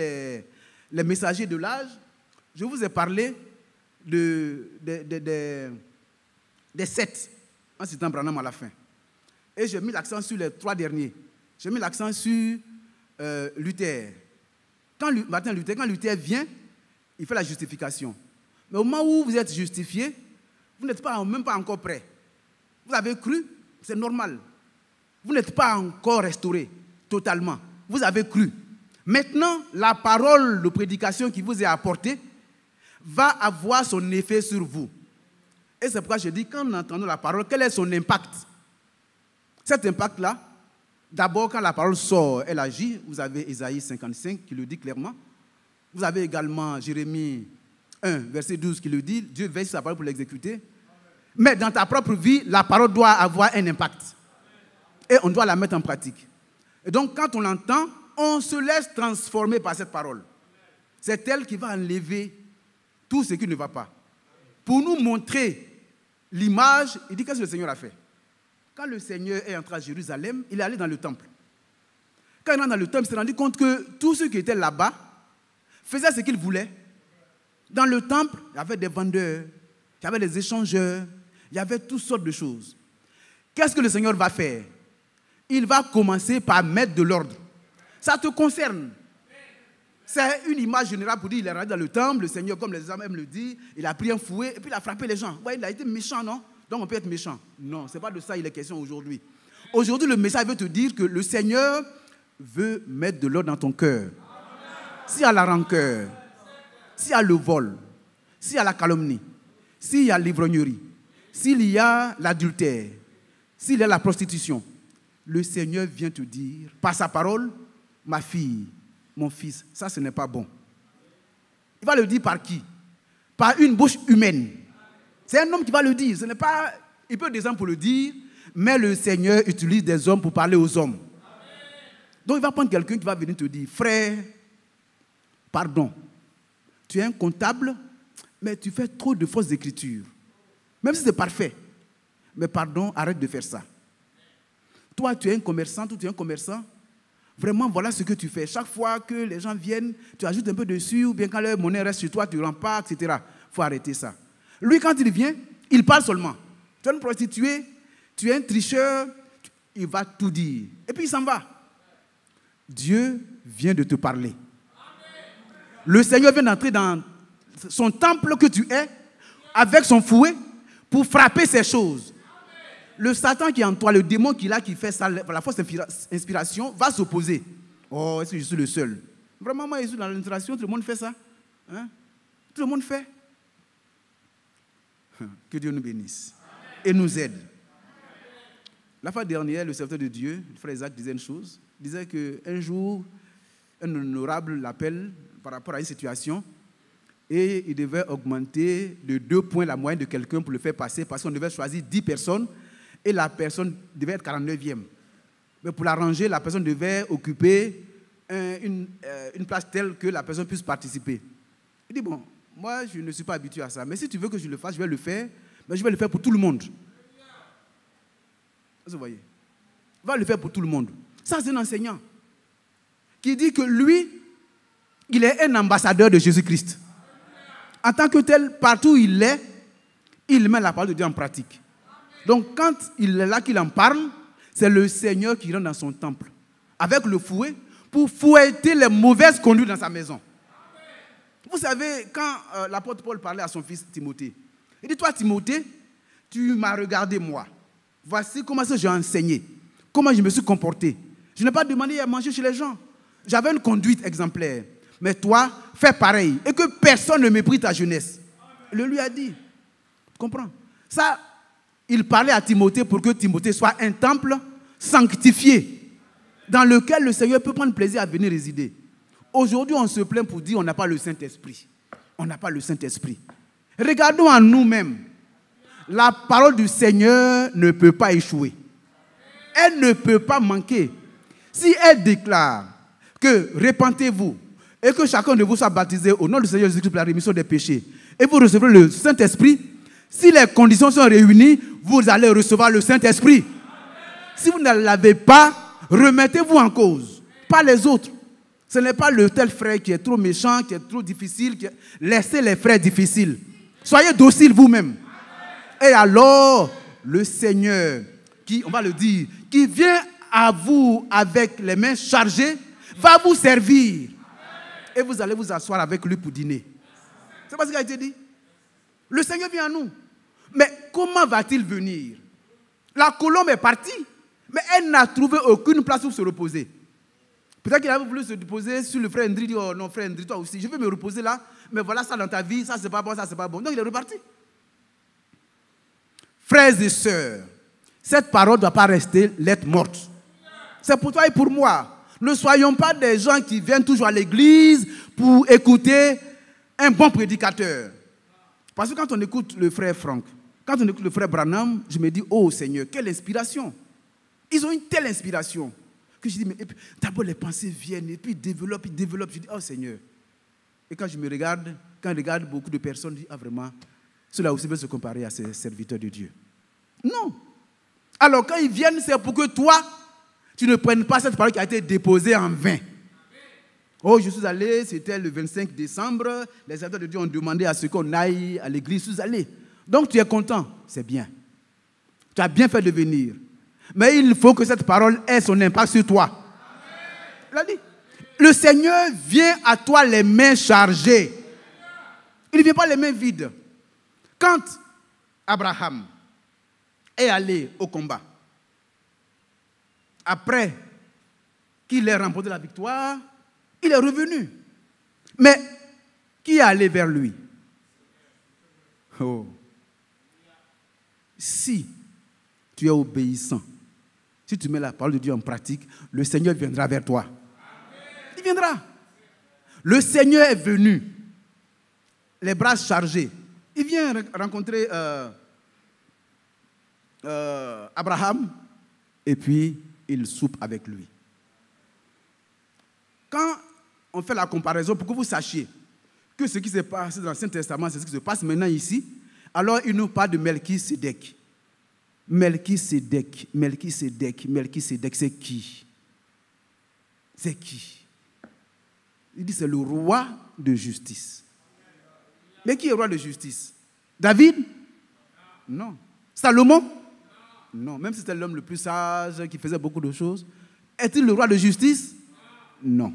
les messagers de l'âge, je vous ai parlé des 7, en citant Branham à la fin. Et j'ai mis l'accent sur les 3 derniers. J'ai mis l'accent sur Luther. Martin Luther, quand Luther vient, il fait la justification. Mais au moment où vous êtes justifié, vous n'êtes même pas encore prêt. Vous avez cru, c'est normal. Vous n'êtes pas encore restauré totalement. Vous avez cru. Maintenant, la parole de prédication qui vous est apportée va avoir son effet sur vous. Et c'est pourquoi je dis, quand nous entendons la parole, quel est son impact? Cet impact-là, d'abord, quand la parole sort, elle agit. Vous avez Ésaïe 55 qui le dit clairement. Vous avez également Jérémie 1, verset 12 qui le dit. Dieu veille sur sa parole pour l'exécuter. Mais dans ta propre vie, la parole doit avoir un impact. Et on doit la mettre en pratique. Et donc, quand on l'entend, on se laisse transformer par cette parole. C'est elle qui va enlever tout ce qui ne va pas. Pour nous montrer l'image, il dit qu'est-ce que le Seigneur a fait. Quand le Seigneur est entré à Jérusalem, il est allé dans le temple. Quand il est allé dans le temple, il s'est rendu compte que tous ceux qui étaient là-bas faisaient ce qu'ils voulaient. Dans le temple, il y avait des vendeurs, il y avait des échangeurs, il y avait toutes sortes de choses. Qu'est-ce que le Seigneur va faire? Il va commencer par mettre de l'ordre. Ça te concerne. C'est une image générale pour dire il est rentré dans le temple, le Seigneur, comme les hommes aiment le dire, il a pris un fouet et puis il a frappé les gens. Ouais, il a été méchant, non? Donc on peut être méchant. Non, ce n'est pas de ça il est question aujourd'hui. Aujourd'hui, le message veut te dire que le Seigneur veut mettre de l'ordre dans ton cœur. S'il y a la rancœur, s'il y a le vol, s'il y a la calomnie, s'il y a l'ivrognerie, s'il y a l'adultère, s'il y a la prostitution, le Seigneur vient te dire, par sa parole, ma fille, mon fils, ça ce n'est pas bon. Il va le dire par qui? Par une bouche humaine. C'est un homme qui va le dire. Ce n'est pas, il peut des hommes pour le dire, mais le Seigneur utilise des hommes pour parler aux hommes. Donc il va prendre quelqu'un qui va venir te dire, frère, pardon, tu es un comptable, mais tu fais trop de fausses écritures. Même si c'est parfait. Mais pardon, arrête de faire ça. Toi, tu es un commerçant, toi, tu es un commerçant. Vraiment, voilà ce que tu fais. Chaque fois que les gens viennent, tu ajoutes un peu dessus, ou bien quand leur monnaie reste sur toi, tu ne rends pas, etc. Il faut arrêter ça. Lui, quand il vient, il parle seulement. Tu es une prostituée, tu es un tricheur, il va tout dire. Et puis il s'en va. Dieu vient de te parler. Le Seigneur vient d'entrer dans son temple que tu es, avec son fouet, pour frapper ces choses. Le Satan qui est en toi, le démon qui est là, qui fait ça, la fausse inspiration, va s'opposer. Oh, est-ce que je suis le seul? Vraiment, moi, je suis dans l'inspiration, tout le monde fait ça. Hein? Tout le monde fait. Que Dieu nous bénisse et nous aide. La fois dernière, le serviteur de Dieu, le frère Isaac, disait une chose. Il disait qu'un jour, un honorable l'appelle par rapport à une situation et il devait augmenter de 2 points la moyenne de quelqu'un pour le faire passer parce qu'on devait choisir 10 personnes et la personne devait être 49e. Mais pour l'arranger, la personne devait occuper une place telle que la personne puisse participer. Il dit, bon, moi, je ne suis pas habitué à ça, mais si tu veux que je le fasse, je vais le faire, mais je vais le faire pour tout le monde. Vous voyez? Il va le faire pour tout le monde. Ça, c'est un enseignant qui dit que lui, il est un ambassadeur de Jésus-Christ. En tant que tel, partout où il est, il met la parole de Dieu en pratique. Donc, quand il est là, qu'il en parle, c'est le Seigneur qui rentre dans son temple avec le fouet pour fouetter les mauvaises conduites dans sa maison. Vous savez, quand l'apôtre Paul parlait à son fils Timothée, il dit, toi Timothée, tu m'as regardé moi. Voici comment j'ai enseigné, comment je me suis comporté. Je n'ai pas demandé à manger chez les gens. J'avais une conduite exemplaire. Mais toi, fais pareil. Et que personne ne méprise ta jeunesse. Il le lui a dit. Tu comprends? Ça, il parlait à Timothée pour que Timothée soit un temple sanctifié dans lequel le Seigneur peut prendre plaisir à venir résider. Aujourd'hui, on se plaint pour dire on n'a pas le Saint-Esprit. On n'a pas le Saint-Esprit. Regardons en nous-mêmes. La parole du Seigneur ne peut pas échouer. Elle ne peut pas manquer. Si elle déclare que repentez-vous et que chacun de vous soit baptisé au nom du Seigneur Jésus-Christ pour la rémission des péchés et vous recevrez le Saint-Esprit, si les conditions sont réunies, vous allez recevoir le Saint-Esprit. Si vous ne l'avez pas, remettez-vous en cause, pas les autres. Ce n'est pas le tel frère qui est trop méchant, qui est trop difficile. Laissez les frères difficiles. Soyez dociles vous-même. Et alors, le Seigneur, qui, on va le dire, qui vient à vous avec les mains chargées, va vous servir. Et vous allez vous asseoir avec lui pour dîner. C'est pas ce qui a été dit. Le Seigneur vient à nous. Mais comment va-t-il venir? La colombe est partie, mais elle n'a trouvé aucune place où se reposer. Peut-être qu'il avait voulu se reposer sur le frère Ndri, dit, oh non frère Ndri, toi aussi, je vais me reposer là, mais voilà ça dans ta vie, ça c'est pas bon, ça c'est pas bon. Donc il est reparti. Frères et sœurs, cette parole ne doit pas rester lettre morte. C'est pour toi et pour moi. Ne soyons pas des gens qui viennent toujours à l'église pour écouter un bon prédicateur. Parce que quand on écoute le frère Franck, quand on écoute le frère Branham, je me dis, oh Seigneur, quelle inspiration. Ils ont une telle inspiration que je dis, mais d'abord les pensées viennent et puis ils développent. Je dis, oh Seigneur. Et quand je me regarde, quand je regarde beaucoup de personnes, je dis, ah vraiment, cela aussi veut se comparer à ces serviteurs de Dieu. Non. Alors quand ils viennent, c'est pour que toi, tu ne prennes pas cette parole qui a été déposée en vain. Oh, je suis allé, c'était le 25 décembre, les serviteurs de Dieu ont demandé à ce qu'on aille à l'église, je suis allé. Donc tu es content, c'est bien. Tu as bien fait de venir. Mais il faut que cette parole ait son impact sur toi. Il a dit. Le Seigneur vient à toi les mains chargées. Il ne vient pas les mains vides. Quand Abraham est allé au combat, après qu'il ait remporté la victoire, il est revenu. Mais qui est allé vers lui? Oh. si tu es obéissant, si tu mets la parole de Dieu en pratique, le Seigneur viendra vers toi. Il viendra. Le Seigneur est venu, les bras chargés. Il vient rencontrer Abraham et puis il soupe avec lui. Quand on fait la comparaison, pour que vous sachiez que ce qui s'est passé dans l'Ancien Testament, c'est ce qui se passe maintenant ici, alors il nous parle de Melchisédek. Melchisédek, c'est qui? C'est qui? Il dit c'est le roi de justice. Mais qui est roi de justice? David? Non. Salomon? Non. Même si c'était l'homme le plus sage, qui faisait beaucoup de choses. Est-il le roi de justice? Non.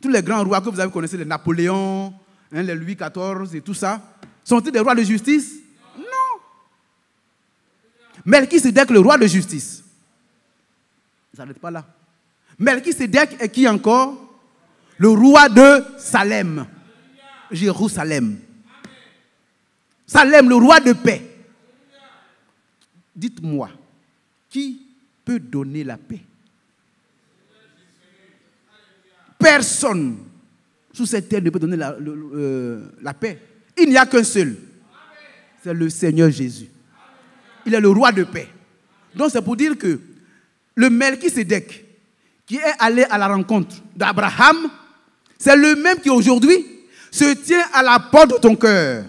Tous les grands rois que vous avez connaissé, les Napoléon, les Louis XIV et tout ça, sont-ils des rois de justice? Non. Melchisédek, le roi de justice. Ça n'arrête pas là. Melchisédek est qui encore? Le roi de Salem. Jérusalem. Salem, le roi de paix. Dites-moi, qui peut donner la paix? Personne sous cette terre ne peut donner la paix. Il n'y a qu'un seul. C'est le Seigneur Jésus. Il est le roi de paix. Donc c'est pour dire que le Melchisédek qui est allé à la rencontre d'Abraham, c'est le même qui aujourd'hui se tient à la porte de ton cœur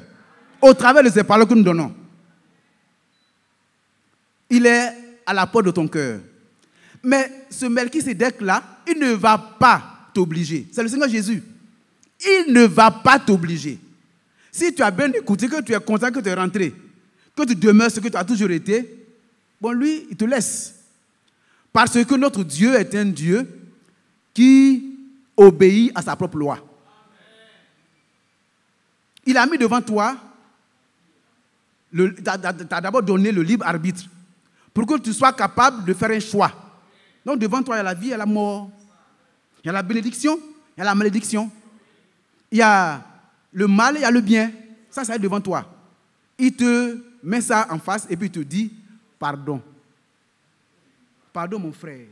au travers de ces paroles que nous donnons. Il est à la porte de ton cœur. Mais ce Melchisédek-là, il ne va pas t'obliger. C'est le Seigneur Jésus. Il ne va pas t'obliger. Si tu as bien écouté, que tu es content, que tu es rentré, que tu demeures ce que tu as toujours été, bon, lui, il te laisse. Parce que notre Dieu est un Dieu qui obéit à sa propre loi. Il a mis devant toi, t'as d'abord donné le libre arbitre pour que tu sois capable de faire un choix. Donc devant toi, il y a la vie et la mort. Il y a la bénédiction, il y a la malédiction. Il y a le mal et il y a le bien. Ça est devant toi. Il te met ça en face et puis il te dit, pardon. Pardon mon frère.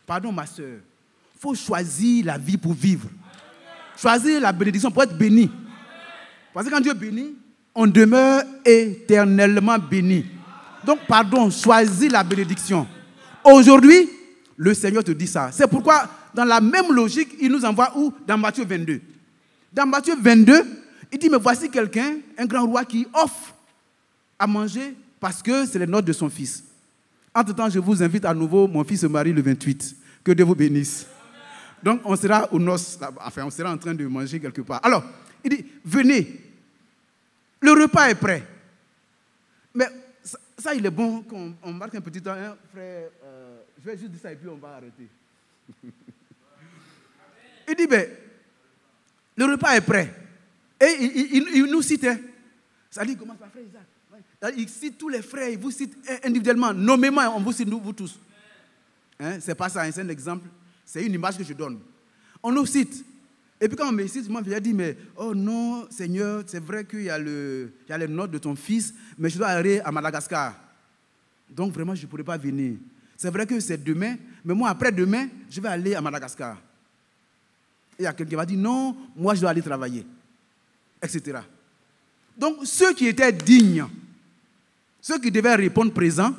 Pardon ma soeur. Il faut choisir la vie pour vivre. Choisir la bénédiction pour être béni. Parce que quand Dieu bénit, on demeure éternellement béni. Donc, pardon, choisis la bénédiction. Aujourd'hui, le Seigneur te dit ça. C'est pourquoi, dans la même logique, il nous envoie où? Dans Matthieu 22. Dans Matthieu 22, il dit, mais voici quelqu'un, un grand roi qui offre à manger parce que c'est les noces de son fils. Entre-temps, je vous invite à nouveau, mon fils se marie le 28. Que Dieu vous bénisse. Donc, on sera aux noces, enfin, on sera en train de manger quelque part. Alors, il dit, venez, le repas est prêt. Mais ça il est bon qu'on marque un petit temps, hein, frère, je vais juste dire ça et puis on va arrêter. Il dit, ben, le repas est prêt. Et il nous cite, hein. Ça dit, comment ça, frère Isaac? Il cite tous les frères, il vous cite individuellement, nommément, on vous cite, nous, vous tous. Hein? C'est pas ça, c'est un exemple, c'est une image que je donne. On nous cite. Et puis quand on me cite, moi je lui dis, mais oh non, Seigneur, c'est vrai qu'il y a les notes de ton fils, mais je dois aller à Madagascar. Donc vraiment, je ne pourrai pas venir. C'est vrai que c'est demain, mais moi après-demain, je vais aller à Madagascar. Et il y a quelqu'un qui va dire, non, moi je dois aller travailler, etc. Donc ceux qui étaient dignes, ceux qui devaient répondre présent,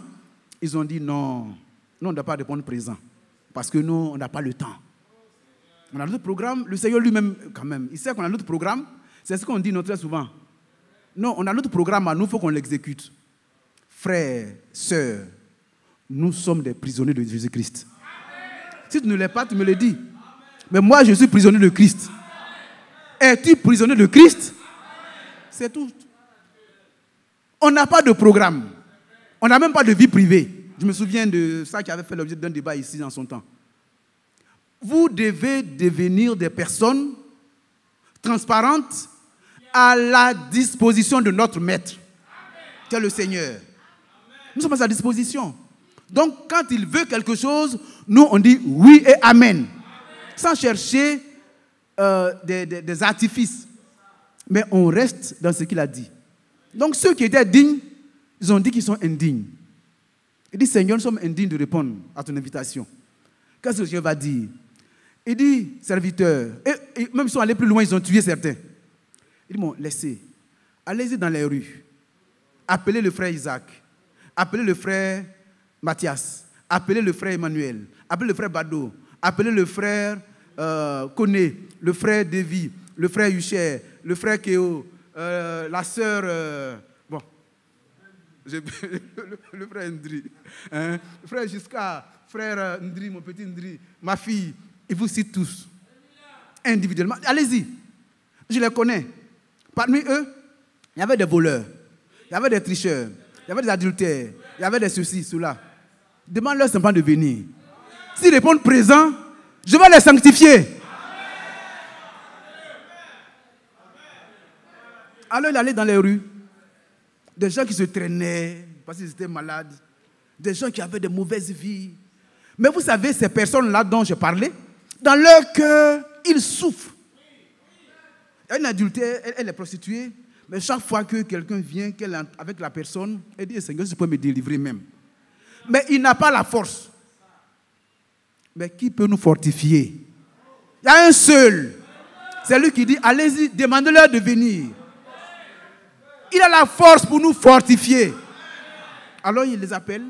ils ont dit, non, nous on ne doit pas répondre présent, parce que nous, on n'a pas le temps. On a notre programme, le Seigneur lui-même, quand même, il sait qu'on a notre programme, c'est ce qu'on dit très souvent. Non, on a notre programme à nous, il faut qu'on l'exécute. Frères, sœurs, nous sommes des prisonniers de Jésus-Christ. Si tu ne l'es pas, tu me le dis. Mais moi, je suis prisonnier de Christ. Es-tu prisonnier de Christ? C'est tout. On n'a pas de programme. On n'a même pas de vie privée. Je me souviens de ça qui avait fait l'objet d'un débat ici dans son temps. Vous devez devenir des personnes transparentes à la disposition de notre maître, qui est le Seigneur. Nous sommes à sa disposition. Donc, quand il veut quelque chose, nous, on dit oui et amen. Sans chercher des artifices. Mais on reste dans ce qu'il a dit. Donc, ceux qui étaient dignes, Ils ont dit qu'ils sont indignes. Il dit, Seigneur, nous sommes indignes de répondre à ton invitation. Qu'est-ce que le Seigneur va dire? Il dit, serviteur, et même ils sont allés plus loin, ils ont tué certains. Il dit, bon, laissez. Allez-y dans les rues. Appelez le frère Isaac. Appelez le frère Mathias. Appelez le frère Emmanuel. Appelez le frère Bado. Appelez le frère Koné. Le frère Devi. Le frère Hucher. Le frère Kéo. La sœur... le frère Ndri. Hein? Le frère Giscard. Frère Ndri, mon petit Ndri. Ma fille. Ils vous citent tous. Individuellement. Allez-y. Je les connais. Parmi eux, il y avait des voleurs. Il y avait des tricheurs. Il y avait des adultères. Il y avait des ceci, cela. Demande-leur simplement de venir. S'ils répondent présent, je vais les sanctifier. Alors il allait dans les rues. Des gens qui se traînaient parce qu'ils étaient malades. Des gens qui avaient de mauvaises vies. Mais vous savez, ces personnes-là dont je parlais, dans leur cœur, ils souffrent. Il y a une adultère, elle est prostituée. Mais chaque fois que quelqu'un vient avec la personne, elle dit, Seigneur, je peux me délivrer même. Mais il n'a pas la force. Mais qui peut nous fortifier? Il y a un seul. C'est lui qui dit, allez-y, demandez-leur de venir. Il a la force pour nous fortifier. Alors il les appelle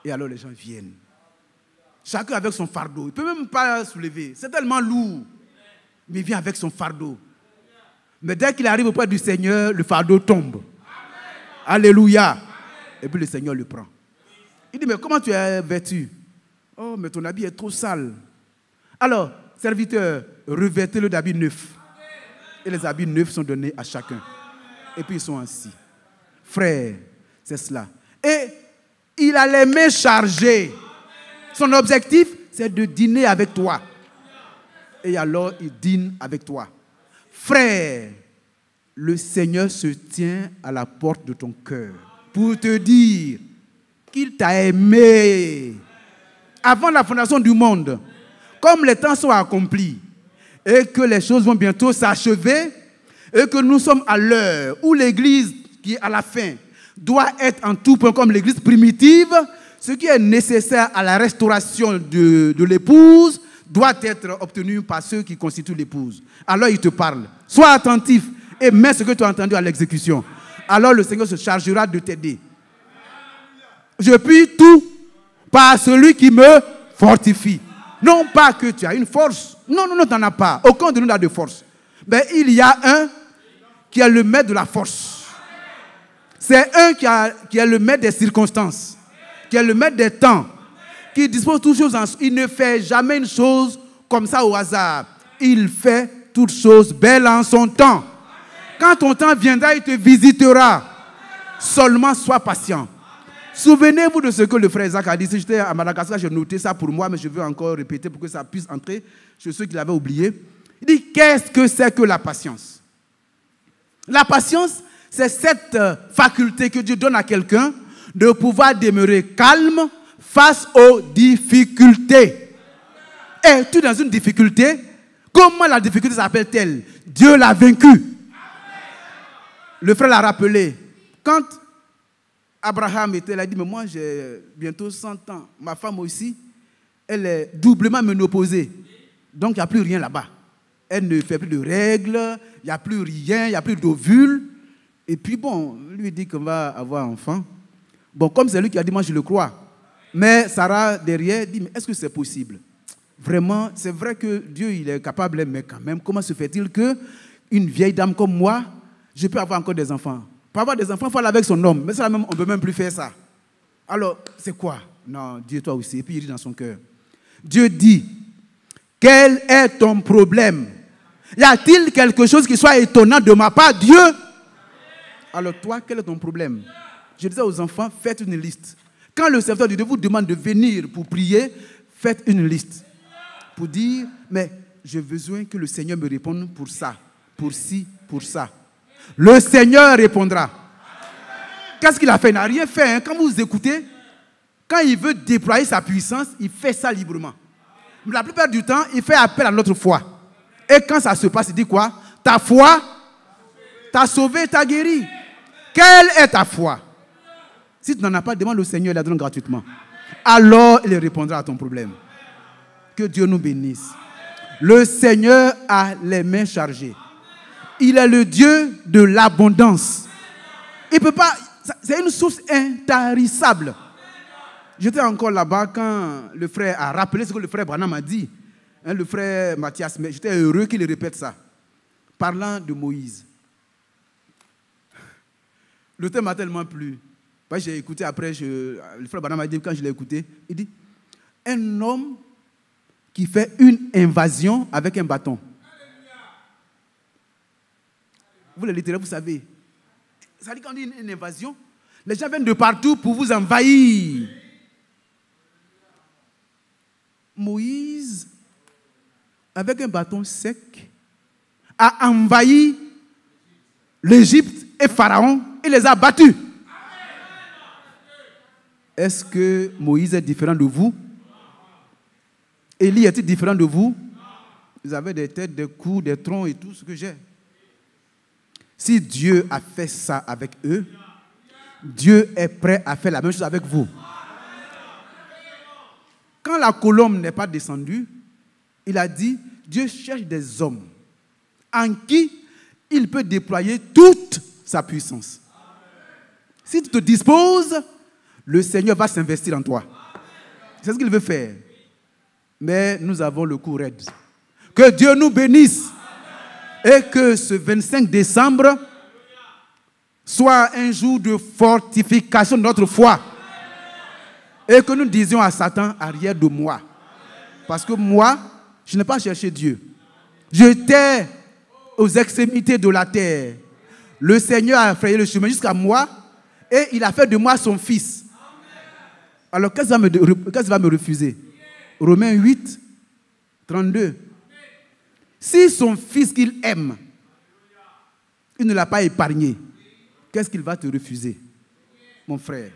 et alors les gens viennent. Chacun avec son fardeau. Il ne peut même pas soulever. C'est tellement lourd. Mais il vient avec son fardeau. Mais dès qu'il arrive auprès du Seigneur, le fardeau tombe. Amen. Alléluia. Amen. Et puis le Seigneur le prend. Il dit, mais comment tu es vêtu? Oh, mais ton habit est trop sale. Alors, serviteur, revêtez-le d'habits neufs. Et les habits neufs sont donnés à chacun. Et puis ils sont assis. Frère, c'est cela. Et il a les mains chargées. Son objectif, c'est de dîner avec toi. Et alors, il dîne avec toi. Frère, le Seigneur se tient à la porte de ton cœur pour te dire qu'il t'a aimé avant la fondation du monde. Comme les temps sont accomplis et que les choses vont bientôt s'achever et que nous sommes à l'heure où l'église qui est à la fin doit être en tout point comme l'église primitive, ce qui est nécessaire à la restauration de l'épouse doit être obtenu par ceux qui constituent l'épouse. Alors il te parle. Sois attentif et mets ce que tu as entendu à l'exécution. Alors le Seigneur se chargera de t'aider. Je puis tout par celui qui me fortifie. Non pas que tu as une force. Non, tu n'en as pas. Aucun de nous n'a de force. Mais il y a un qui est le maître de la force. C'est un qui est le maître des circonstances. Qui est le maître des temps. Qui dispose toutes choses en... Il ne fait jamais une chose comme ça au hasard. Il fait toutes choses belles en son temps. Quand ton temps viendra, il te visitera. Seulement sois patient. Souvenez-vous de ce que le frère Isaac a dit. Si j'étais à Madagascar, j'ai noté ça pour moi, mais je veux encore répéter pour que ça puisse entrer chez ceux qui l'avaient oublié. Il dit, qu'est-ce que c'est que la patience? La patience, c'est cette faculté que Dieu donne à quelqu'un de pouvoir demeurer calme face aux difficultés. Et tu es dans une difficulté, comment la difficulté s'appelle-t-elle? Dieu l'a vaincu. Le frère l'a rappelé. Quand Abraham était là, il a dit, mais moi j'ai bientôt 100 ans. Ma femme aussi, elle est doublement ménopausée. Donc il n'y a plus rien là-bas. Elle ne fait plus de règles, il n'y a plus rien, il n'y a plus d'ovules. Et puis bon, lui dit qu'on va avoir un enfant. Bon, comme c'est lui qui a dit, moi je le crois. Mais Sarah derrière dit, mais est-ce que c'est possible? Vraiment, c'est vrai que Dieu il est capable, mais quand même, comment se fait-il qu'une vieille dame comme moi, je peux avoir encore des enfants? Pour avoir des enfants, il faut aller avec son homme. Mais ça, même, on ne peut même plus faire ça. Alors, c'est quoi? Non, Dieu, toi aussi. Et puis il dit dans son cœur. Dieu dit, quel est ton problème? Y a-t-il quelque chose qui soit étonnant de ma part, Dieu? Alors toi, quel est ton problème? Je disais aux enfants, faites une liste. Quand le serviteur de Dieu vous demande de venir pour prier, faites une liste. Pour dire, mais j'ai besoin que le Seigneur me réponde pour ça, pour ci, pour ça. Le Seigneur répondra. Qu'est-ce qu'il a fait? Il n'a rien fait. Hein. Quand vous écoutez, quand il veut déployer sa puissance, il fait ça librement. Mais la plupart du temps, il fait appel à notre foi. Et quand ça se passe, il dit quoi? Ta foi t'a sauvé, t'a guéri. Quelle est ta foi? Si tu n'en as pas, demande au Seigneur, il la donne gratuitement. Alors, il répondra à ton problème. Que Dieu nous bénisse. Le Seigneur a les mains chargées. Il est le Dieu de l'abondance. Il peut pas, c'est une source intarissable. J'étais encore là-bas quand le frère a rappelé ce que le frère Branham a dit. Le frère Mathias, mais j'étais heureux qu'il répète ça. Parlant de Moïse. Le thème m'a tellement plu. J'ai écouté après, le frère Branham a dit, quand je l'ai écouté, il dit, un homme qui fait une invasion avec un bâton. Vous les littéraires, vous savez. Ça dit quand on dit une invasion, les gens viennent de partout pour vous envahir. Moïse, avec un bâton sec, a envahi l'Égypte et Pharaon et les a battus. Est-ce que Moïse est différent de vous? Élie est-il différent de vous? Vous avez des têtes, des coups, des troncs et tout ce que j'ai. Si Dieu a fait ça avec eux, Dieu est prêt à faire la même chose avec vous. Quand la colombe n'est pas descendue, il a dit, Dieu cherche des hommes en qui il peut déployer toute sa puissance. Si tu te disposes, le Seigneur va s'investir en toi. C'est ce qu'il veut faire. Mais nous avons le cou raide. Que Dieu nous bénisse. Et que ce 25 décembre soit un jour de fortification de notre foi. Et que nous disions à Satan, arrière de moi. Parce que moi, je n'ai pas cherché Dieu. J'étais aux extrémités de la terre. Le Seigneur a frayé le chemin jusqu'à moi et il a fait de moi son fils. Alors qu'est-ce qu'il va me refuser? Romains 8, 32. Si son fils qu'il aime, il ne l'a pas épargné, qu'est-ce qu'il va te refuser, mon frère?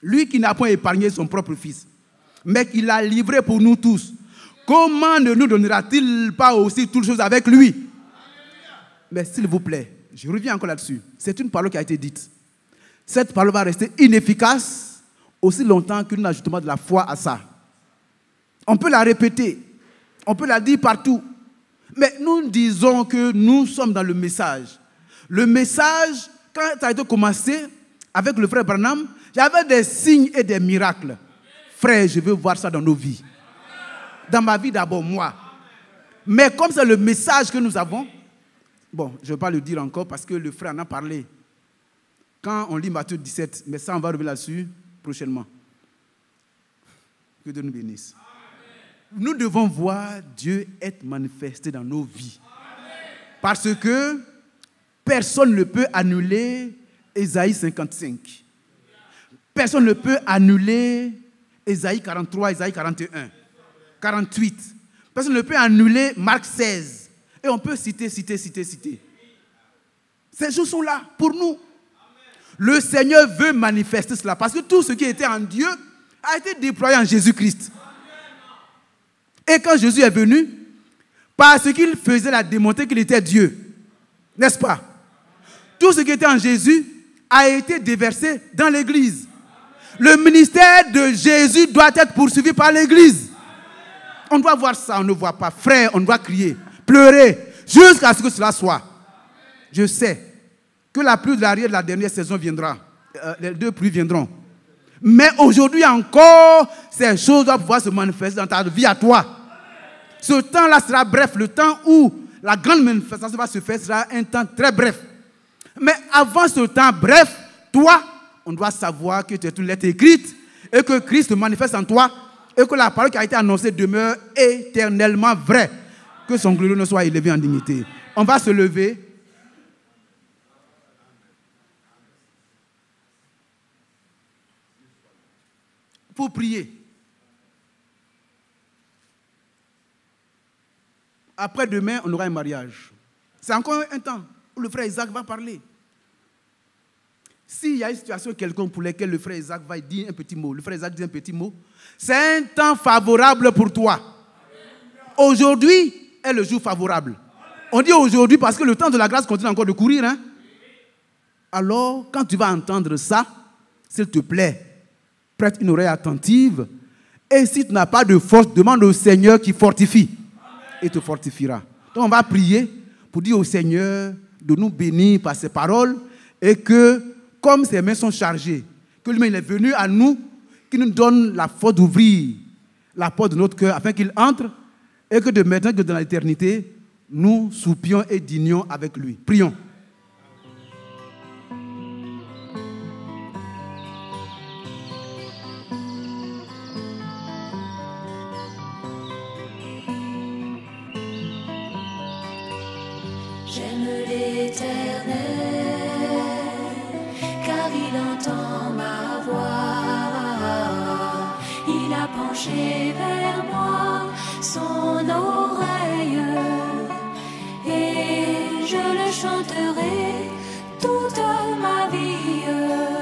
Lui qui n'a pas épargné son propre fils, mais qui l'a livré pour nous tous, comment ne nous donnera-t-il pas aussi toutes choses avec lui? Mais s'il vous plaît, je reviens encore là-dessus. C'est une parole qui a été dite. Cette parole va rester inefficace aussi longtemps que nous n'ajoutons pas de la foi à ça. On peut la répéter, on peut la dire partout. Mais nous disons que nous sommes dans le message. Le message, quand ça a été commencé avec le frère Branham, il y avait des signes et des miracles. Frère, je veux voir ça dans nos vies. Dans ma vie d'abord, moi. Mais comme c'est le message que nous avons, bon, je ne vais pas le dire encore parce que le frère en a parlé. Quand on lit Matthieu 17, mais ça on va revenir là-dessus prochainement. Que Dieu nous bénisse. Nous devons voir Dieu être manifesté dans nos vies. Parce que personne ne peut annuler Ésaïe 55. Personne ne peut annuler Ésaïe 43, Ésaïe 41, 48. Personne ne peut annuler Marc 16. Et on peut citer. Ces choses sont là pour nous. Le Seigneur veut manifester cela parce que tout ce qui était en Dieu a été déployé en Jésus-Christ. Et quand Jésus est venu, parce qu'il faisait la démontrer qu'il était Dieu, n'est-ce pas? Tout ce qui était en Jésus a été déversé dans l'Église. Le ministère de Jésus doit être poursuivi par l'Église. On doit voir ça, on ne voit pas. Frère, on doit crier, pleurer, jusqu'à ce que cela soit. Je sais que la pluie de l'arrière de la dernière saison viendra. Les deux pluies viendront. Mais aujourd'hui encore, ces choses doivent pouvoir se manifester dans ta vie à toi. Ce temps-là sera bref. Le temps où la grande manifestation va se faire sera un temps très bref. Mais avant ce temps bref, toi, on doit savoir que tu es une lettre écrite et que Christ se manifeste en toi et que la parole qui a été annoncée demeure éternellement vraie. Que son glorieux ne soit élevé en dignité. On va se lever. Pour prier. Après-demain, on aura un mariage. C'est encore un temps où le frère Isaac va parler. S'il y a une situation quelconque pour laquelle le frère Isaac va dire un petit mot, le frère Isaac dit un petit mot, c'est un temps favorable pour toi. Aujourd'hui est le jour favorable. On dit aujourd'hui parce que le temps de la grâce continue encore de courir. Alors, quand tu vas entendre ça, s'il te plaît, prête une oreille attentive. Et si tu n'as pas de force, demande au Seigneur qui fortifie. Et te fortifiera. Donc on va prier pour dire au Seigneur de nous bénir par ses paroles et que, comme ses mains sont chargées, que lui-même est venu à nous, qu'il nous donne la force d'ouvrir la porte de notre cœur afin qu'il entre et que de maintenant que dans l'éternité, nous soupions et dînions avec lui. Prions. J'aime l'Éternel, car il entend ma voix. Il a penché vers moi son oreille, et je le chanterai toute ma vie.